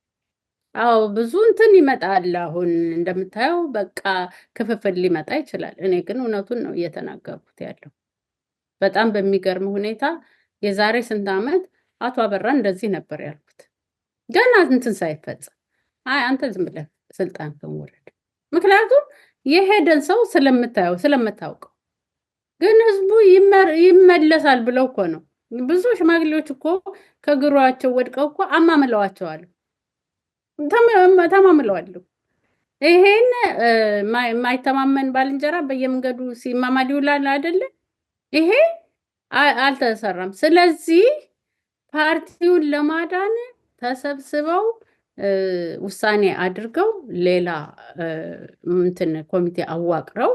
አዎ ብዙ እንትን ይመጣል። አሁን እንደምታየው በቃ ክፍፍል ሊመጣ ይችላል። እኔ ግን እውነቱን ነው እየተናገርኩት ያለው። በጣም በሚገርም ሁኔታ የዛሬ ስንት ዓመት አቶ አበራ እንደዚህ ነበር ያልኩት፣ ገና እንትን ሳይፈጽም አንተ ዝም ብለህ ስልጣን ውረድ። ምክንያቱም የሄደን ሰው ስለምታውቀው። ግን ህዝቡ ይመለሳል ብለው እኮ ነው። ብዙ ሽማግሌዎች እኮ ከግሯቸው ወድቀው እኮ አማምለዋቸዋል። ተማምለዋለሁ። ይሄን የማይተማመን ባልንጀራ በየመንገዱ ሲማማል ይውላል አይደለ? ይሄ አልተሰራም። ስለዚህ ፓርቲውን ለማዳን ተሰብስበው ውሳኔ አድርገው ሌላ እንትን ኮሚቴ አዋቅረው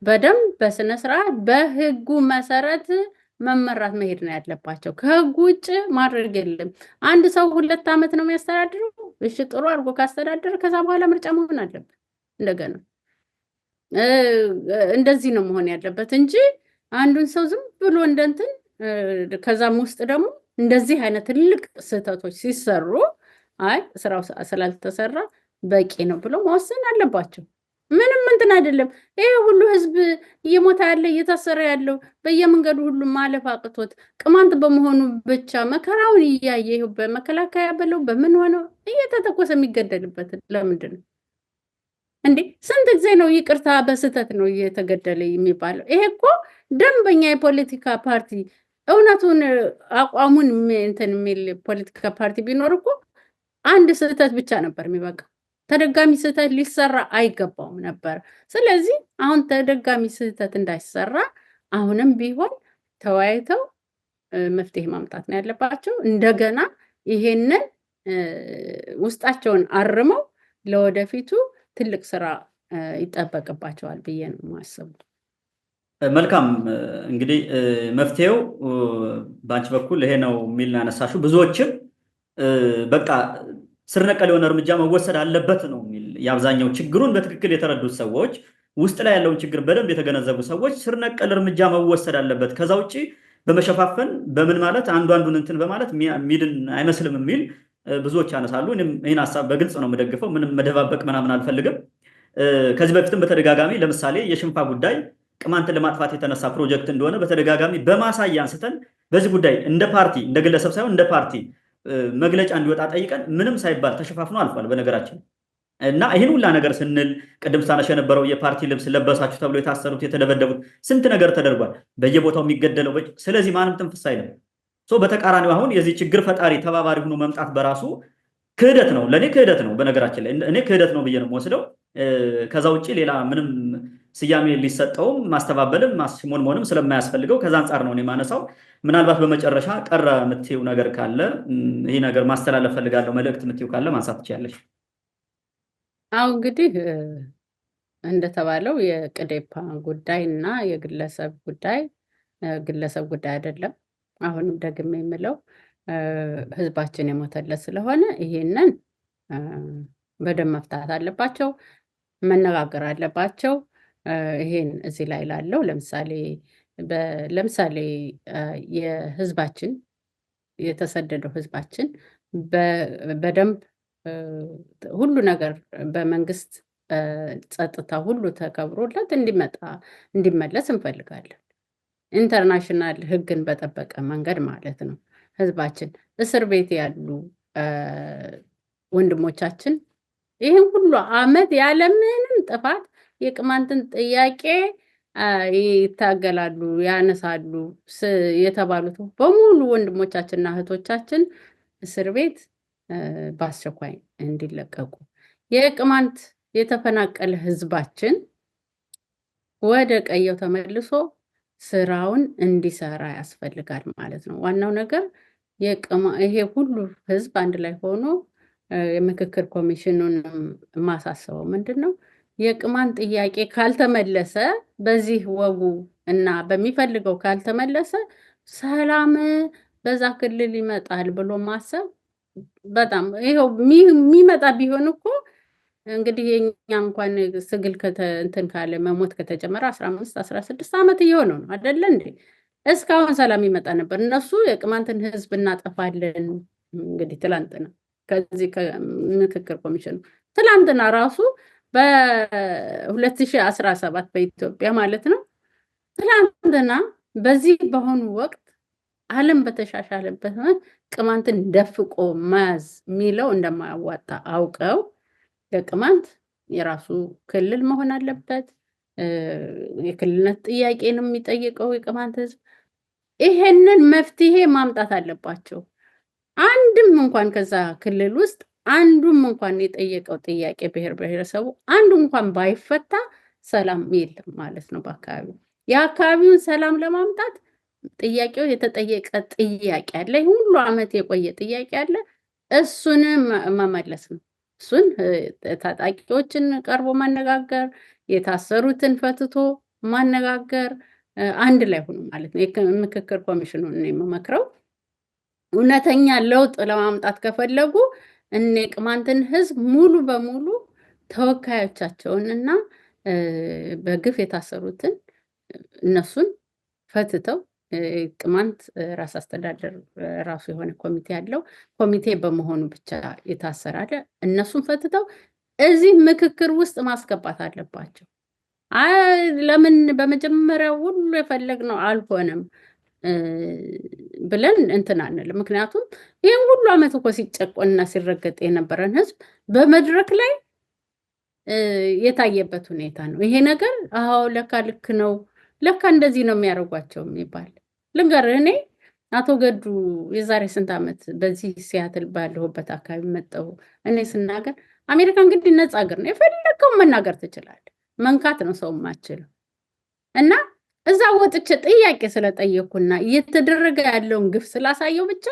በደንብ በስነ ስርዓት በህጉ መሰረት መመራት መሄድ ነው ያለባቸው። ከህጉ ውጭ ማድረግ የለም። አንድ ሰው 2 ዓመት ነው የሚያስተዳድረው። እሺ ጥሩ አድርጎ ካስተዳደረ ከዛ በኋላ ምርጫ መሆን አለበት። እንደገና እንደዚህ ነው መሆን ያለበት እንጂ አንዱን ሰው ዝም ብሎ እንደንትን ከዛም ውስጥ ደግሞ እንደዚህ አይነት ትልቅ ስህተቶች ሲሰሩ አይ ስራው ስላልተሰራ በቂ ነው ብሎ መወሰን አለባቸው። ምንም እንትን አይደለም። ይሄ ሁሉ ህዝብ እየሞተ ያለ እየታሰረ ያለው በየመንገዱ ሁሉ ማለፍ አቅቶት ቅማንት በመሆኑ ብቻ መከራውን እያየ ይኸው በመከላከያ በለው በምን ሆነው እየተተኮሰ የሚገደልበት ለምንድን ነው እንዴ? ስንት ጊዜ ነው ይቅርታ በስህተት ነው እየተገደለ የሚባለው? ይሄ እኮ ደንበኛ የፖለቲካ ፓርቲ እውነቱን አቋሙን እንትን የሚል ፖለቲካ ፓርቲ ቢኖር እኮ አንድ ስህተት ብቻ ነበር የሚበቃ። ተደጋሚ ስህተት ሊሰራ አይገባውም ነበር። ስለዚህ አሁን ተደጋሚ ስህተት እንዳይሰራ አሁንም ቢሆን ተወያይተው መፍትሄ ማምጣት ነው ያለባቸው። እንደገና ይሄንን ውስጣቸውን አርመው ለወደፊቱ ትልቅ ስራ ይጠበቅባቸዋል ብዬ ነው የማስበው። መልካም እንግዲህ መፍትሄው በአንቺ በኩል ይሄ ነው የሚል ያነሳሹ። ብዙዎችም በቃ ስር ነቀል የሆነ እርምጃ መወሰድ አለበት ነው የሚል። የአብዛኛው ችግሩን በትክክል የተረዱት ሰዎች፣ ውስጥ ላይ ያለውን ችግር በደንብ የተገነዘቡ ሰዎች ስር ነቀል እርምጃ መወሰድ አለበት፣ ከዛ ውጭ በመሸፋፈን በምን ማለት አንዱን እንትን በማለት ሚድን አይመስልም የሚል ብዙዎች ያነሳሉ። ይህን ሀሳብ በግልጽ ነው የምደግፈው። ምንም መደባበቅ ምናምን አልፈልግም። ከዚህ በፊትም በተደጋጋሚ ለምሳሌ የሽንፋ ጉዳይ ቅማንትን ለማጥፋት የተነሳ ፕሮጀክት እንደሆነ በተደጋጋሚ በማሳያ አንስተን በዚህ ጉዳይ እንደ ፓርቲ እንደ ግለሰብ ሳይሆን እንደ ፓርቲ መግለጫ እንዲወጣ ጠይቀን ምንም ሳይባል ተሸፋፍኖ አልፏል በነገራችን። እና ይህን ሁላ ነገር ስንል ቅድም ሳነሽ የነበረው የፓርቲ ልብስ ለበሳችሁ ተብሎ የታሰሩት የተደበደቡት ስንት ነገር ተደርጓል፣ በየቦታው የሚገደለው። ስለዚህ ማንም ትንፍስ አይልም። በተቃራኒው አሁን የዚህ ችግር ፈጣሪ ተባባሪ ሆኖ መምጣት በራሱ ክህደት ነው፣ ለእኔ ክህደት ነው። በነገራችን ላይ እኔ ክህደት ነው ብዬ ነው የምወስደው። ከዛ ውጭ ሌላ ምንም ስያሜ ሊሰጠውም ማስተባበልም ማስሞንሞንም ስለማያስፈልገው ከዛ አንጻር ነው እኔ ማነሳው። ምናልባት በመጨረሻ ቀረ የምትይው ነገር ካለ ይህ ነገር ማስተላለፍ ፈልጋለሁ፣ መልእክት የምትይው ካለ ማንሳት ትችያለሽ። አሁ እንግዲህ እንደተባለው የቅዴፓ ጉዳይ እና የግለሰብ ጉዳይ አይደለም። አሁንም ደግሜ የምለው ህዝባችን የሞተለት ስለሆነ ይሄንን በደንብ መፍታት አለባቸው፣ መነጋገር አለባቸው። ይሄን እዚህ ላይ ላለው ለምሳሌ የህዝባችን የተሰደደው ህዝባችን በደንብ ሁሉ ነገር በመንግስት ጸጥታ ሁሉ ተከብሮለት እንዲመለስ እንፈልጋለን። ኢንተርናሽናል ህግን በጠበቀ መንገድ ማለት ነው። ህዝባችን እስር ቤት ያሉ ወንድሞቻችን ይህን ሁሉ አመት ያለምንም ጥፋት የቅማንትን ጥያቄ ይታገላሉ፣ ያነሳሉ የተባሉት በሙሉ ወንድሞቻችንና እህቶቻችን እስር ቤት በአስቸኳይ እንዲለቀቁ፣ የቅማንት የተፈናቀለ ህዝባችን ወደ ቀየው ተመልሶ ስራውን እንዲሰራ ያስፈልጋል ማለት ነው። ዋናው ነገር ይሄ ሁሉ ህዝብ አንድ ላይ ሆኖ የምክክር ኮሚሽኑን ማሳሰበው ምንድን ነው? የቅማንት ጥያቄ ካልተመለሰ በዚህ ወጉ እና በሚፈልገው ካልተመለሰ ሰላም በዛ ክልል ይመጣል ብሎ ማሰብ በጣም ይሄው የሚመጣ ቢሆን እኮ እንግዲህ የኛ እንኳን ስግል እንትን ካለ መሞት ከተጀመረ 15-16 ዓመት እየሆነው ነው አይደለ እንዴ? እስካሁን ሰላም ይመጣ ነበር። እነሱ የቅማንትን ህዝብ እናጠፋለን። እንግዲህ ትላንትና ከዚህ ከምክክር ኮሚሽኑ ትላንትና ራሱ በ2017 በኢትዮጵያ ማለት ነው። ትላንትና በዚህ በሆኑ ወቅት ዓለም በተሻሻለበት ቅማንትን ደፍቆ መያዝ የሚለው እንደማያዋጣ አውቀው ለቅማንት የራሱ ክልል መሆን አለበት። የክልልነት ጥያቄ ነው የሚጠይቀው የቅማንት ህዝብ። ይሄንን መፍትሄ ማምጣት አለባቸው። አንድም እንኳን ከዛ ክልል ውስጥ አንዱም እንኳን የጠየቀው ጥያቄ ብሔረሰቡ አንዱ እንኳን ባይፈታ ሰላም የለም ማለት ነው። በአካባቢው የአካባቢውን ሰላም ለማምጣት ጥያቄው የተጠየቀ ጥያቄ አለ፣ ሁሉ ዓመት የቆየ ጥያቄ አለ። እሱን መመለስ ነው። እሱን ታጣቂዎችን ቀርቦ ማነጋገር፣ የታሰሩትን ፈትቶ ማነጋገር፣ አንድ ላይ ሆኖ ማለት ነው። የምክክር ኮሚሽኑን ነው የምመክረው። እውነተኛ ለውጥ ለማምጣት ከፈለጉ እነ ቅማንትን ህዝብ ሙሉ በሙሉ ተወካዮቻቸውንና በግፍ የታሰሩትን እነሱን ፈትተው ቅማንት ራስ አስተዳደር ራሱ የሆነ ኮሚቴ ያለው ኮሚቴ በመሆኑ ብቻ የታሰራለ እነሱን ፈትተው እዚህ ምክክር ውስጥ ማስገባት አለባቸው። ለምን በመጀመሪያው ሁሉ የፈለግነው አልሆነም ብለን እንትን አንልም። ምክንያቱም ይህን ሁሉ ዓመት እኮ ሲጨቆንና ሲረገጥ የነበረን ህዝብ በመድረክ ላይ የታየበት ሁኔታ ነው። ይሄ ነገር አዎ ለካ ልክ ነው፣ ለካ እንደዚህ ነው የሚያደርጓቸው የሚባል ልንገርህ። እኔ አቶ ገዱ የዛሬ ስንት ዓመት በዚህ ሲያትል ባለሁበት አካባቢ መጠው እኔ ስናገር አሜሪካ እንግዲህ ነፃ ሀገር ነው፣ የፈለገው መናገር ትችላለህ፣ መንካት ነው ሰው ማችለው እና እዛ ወጥቼ ጥያቄ ስለጠየኩና እየተደረገ ያለውን ግፍ ስላሳየው ብቻ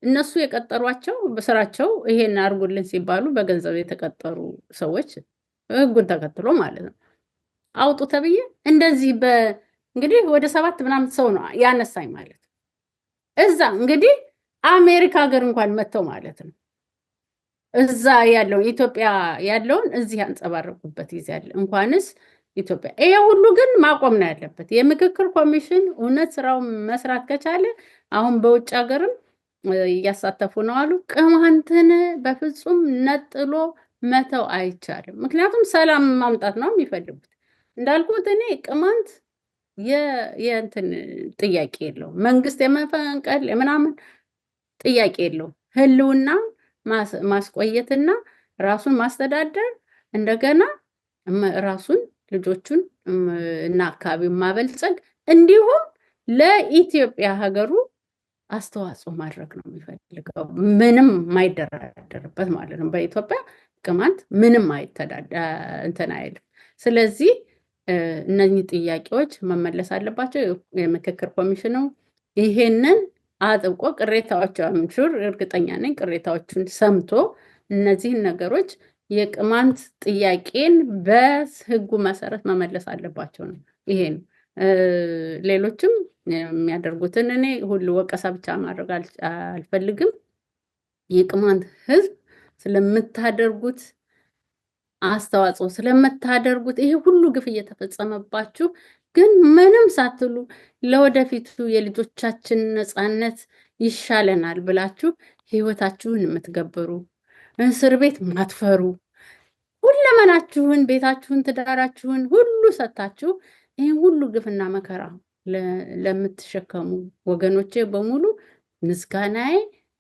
እነሱ የቀጠሯቸው በስራቸው ይሄን አርጉልን ሲባሉ በገንዘብ የተቀጠሩ ሰዎች ህጉን ተከትሎ ማለት ነው አውጡ ተብዬ እንደዚህ እንግዲህ ወደ 7 ምናምን ሰው ነው ያነሳኝ ማለት ነው። እዛ እንግዲህ አሜሪካ ሀገር እንኳን መተው ማለት ነው እዛ ያለውን ኢትዮጵያ ያለውን እዚህ ያንጸባረቁበት ጊዜ አለ እንኳንስ ኢትዮጵያ። ይሄ ሁሉ ግን ማቆም ነው ያለበት። የምክክር ኮሚሽን እውነት ስራውን መስራት ከቻለ አሁን በውጭ ሀገርም እያሳተፉ ነው አሉ። ቅማንትን በፍጹም ነጥሎ መተው አይቻልም። ምክንያቱም ሰላም ማምጣት ነው የሚፈልጉት። እንዳልኩት እኔ ቅማንት የእንትን ጥያቄ የለው፣ መንግስት የመፈንቀል ምናምን ጥያቄ የለው። ህልውና ማስቆየትና ራሱን ማስተዳደር እንደገና ራሱን ልጆቹን እና አካባቢውን ማበልጸግ እንዲሁም ለኢትዮጵያ ሀገሩ አስተዋጽኦ ማድረግ ነው የሚፈልገው። ምንም ማይደራደርበት ማለት ነው። በኢትዮጵያ ቅማንት ምንም እንትን አይልም። ስለዚህ እነዚህ ጥያቄዎች መመለስ አለባቸው። የምክክር ኮሚሽኑ ይሄንን አጥብቆ ቅሬታዎች አምሹር እርግጠኛ ነኝ ቅሬታዎቹን ሰምቶ እነዚህን ነገሮች የቅማንት ጥያቄን በህጉ መሰረት መመለስ አለባቸው ነው። ይሄን ሌሎችም የሚያደርጉትን እኔ ሁሉ ወቀሳ ብቻ ማድረግ አልፈልግም። የቅማንት ህዝብ ስለምታደርጉት አስተዋጽኦ ስለምታደርጉት ይሄ ሁሉ ግፍ እየተፈጸመባችሁ ግን ምንም ሳትሉ ለወደፊቱ የልጆቻችን ነፃነት ይሻለናል ብላችሁ ህይወታችሁን የምትገብሩ እስር ቤት ማትፈሩ ሁለመናችሁን ቤታችሁን ትዳራችሁን ሁሉ ሰጣችሁ ይሄን ሁሉ ግፍና መከራ ለምትሸከሙ ወገኖቼ በሙሉ ምስጋናዬ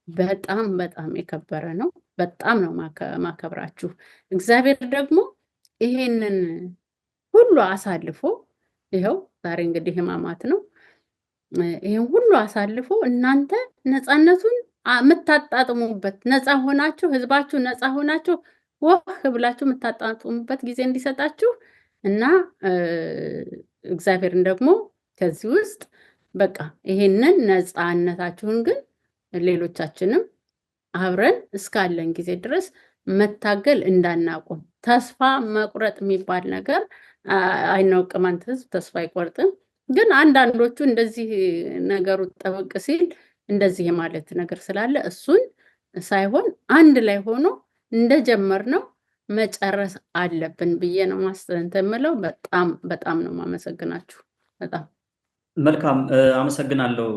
በጣም በጣም የከበረ ነው። በጣም ነው ማከብራችሁ። እግዚአብሔር ደግሞ ይሄንን ሁሉ አሳልፎ ይኸው ዛሬ እንግዲህ ህማማት ነው። ይሄን ሁሉ አሳልፎ እናንተ ነፃነቱን የምታጣጥሙበት ነፃ ሆናችሁ ህዝባችሁ ነፃ ሆናችሁ ወህ ብላችሁ የምታጣጥሙበት ጊዜ እንዲሰጣችሁ እና እግዚአብሔርን ደግሞ ከዚህ ውስጥ በቃ ይሄንን ነፃነታችሁን ግን ሌሎቻችንም አብረን እስካለን ጊዜ ድረስ መታገል እንዳናቆም። ተስፋ መቁረጥ የሚባል ነገር አይናውቅ። ቅማንት ህዝብ ተስፋ አይቆርጥም። ግን አንዳንዶቹ እንደዚህ ነገሩ ጠበቅ ሲል እንደዚህ የማለት ነገር ስላለ እሱን ሳይሆን አንድ ላይ ሆኖ እንደጀመርነው መጨረስ አለብን ብዬ ነው ማስተንተምለው። በጣም በጣም ነው ማመሰግናችሁ። በጣም መልካም አመሰግናለሁ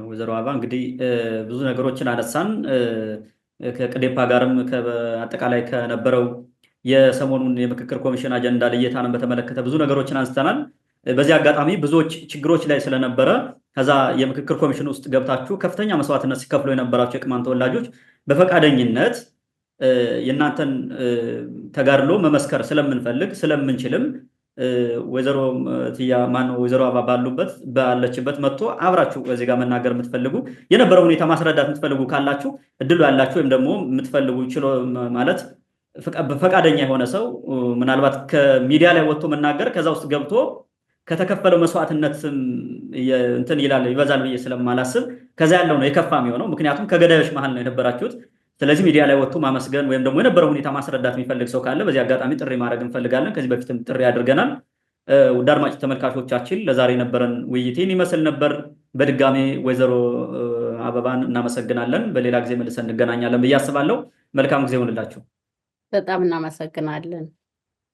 ወይዘሮ አበባ። እንግዲህ ብዙ ነገሮችን አነሳን። ከቅዴፓ ጋርም አጠቃላይ ከነበረው የሰሞኑን የምክክር ኮሚሽን አጀንዳ ልየታንም በተመለከተ ብዙ ነገሮችን አንስተናል። በዚህ አጋጣሚ ብዙዎች ችግሮች ላይ ስለነበረ ከዛ የምክክር ኮሚሽን ውስጥ ገብታችሁ ከፍተኛ መስዋዕትነት ሲከፍሉ የነበራቸው የቅማንት ተወላጆች በፈቃደኝነት የእናንተን ተጋድሎ መመስከር ስለምንፈልግ ስለምንችልም ወይዘሮ ትያ ማነው ወይዘሮ አበባ ባለችበት መጥቶ አብራችሁ እዚህ ጋር መናገር የምትፈልጉ የነበረው ሁኔታ ማስረዳት የምትፈልጉ ካላችሁ እድሉ ያላችሁ ወይም ደግሞ የምትፈልጉ ችሎ ማለት ፈቃደኛ የሆነ ሰው ምናልባት ከሚዲያ ላይ ወጥቶ መናገር ከዛ ውስጥ ገብቶ ከተከፈለው መስዋዕትነትም እንትን ይበዛል ብዬ ስለማላስብ ከዛ ያለው ነው የከፋ የሚሆነው። ምክንያቱም ከገዳዮች መሀል ነው የነበራችሁት። ስለዚህ ሚዲያ ላይ ወጥቶ ማመስገን ወይም ደግሞ የነበረው ሁኔታ ማስረዳት የሚፈልግ ሰው ካለ በዚህ አጋጣሚ ጥሪ ማድረግ እንፈልጋለን። ከዚህ በፊትም ጥሪ አድርገናል። ውድ አድማጭ ተመልካቾቻችን ለዛሬ የነበረን ውይይትን ይመስል ነበር። በድጋሜ ወይዘሮ አበባን እናመሰግናለን። በሌላ ጊዜ መልሰን እንገናኛለን ብዬ አስባለሁ። መልካም ጊዜ ይሁንላችሁ። በጣም እናመሰግናለን።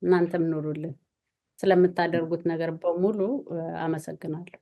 እናንተም ኑሩልን። ስለምታደርጉት ነገር በሙሉ አመሰግናለሁ።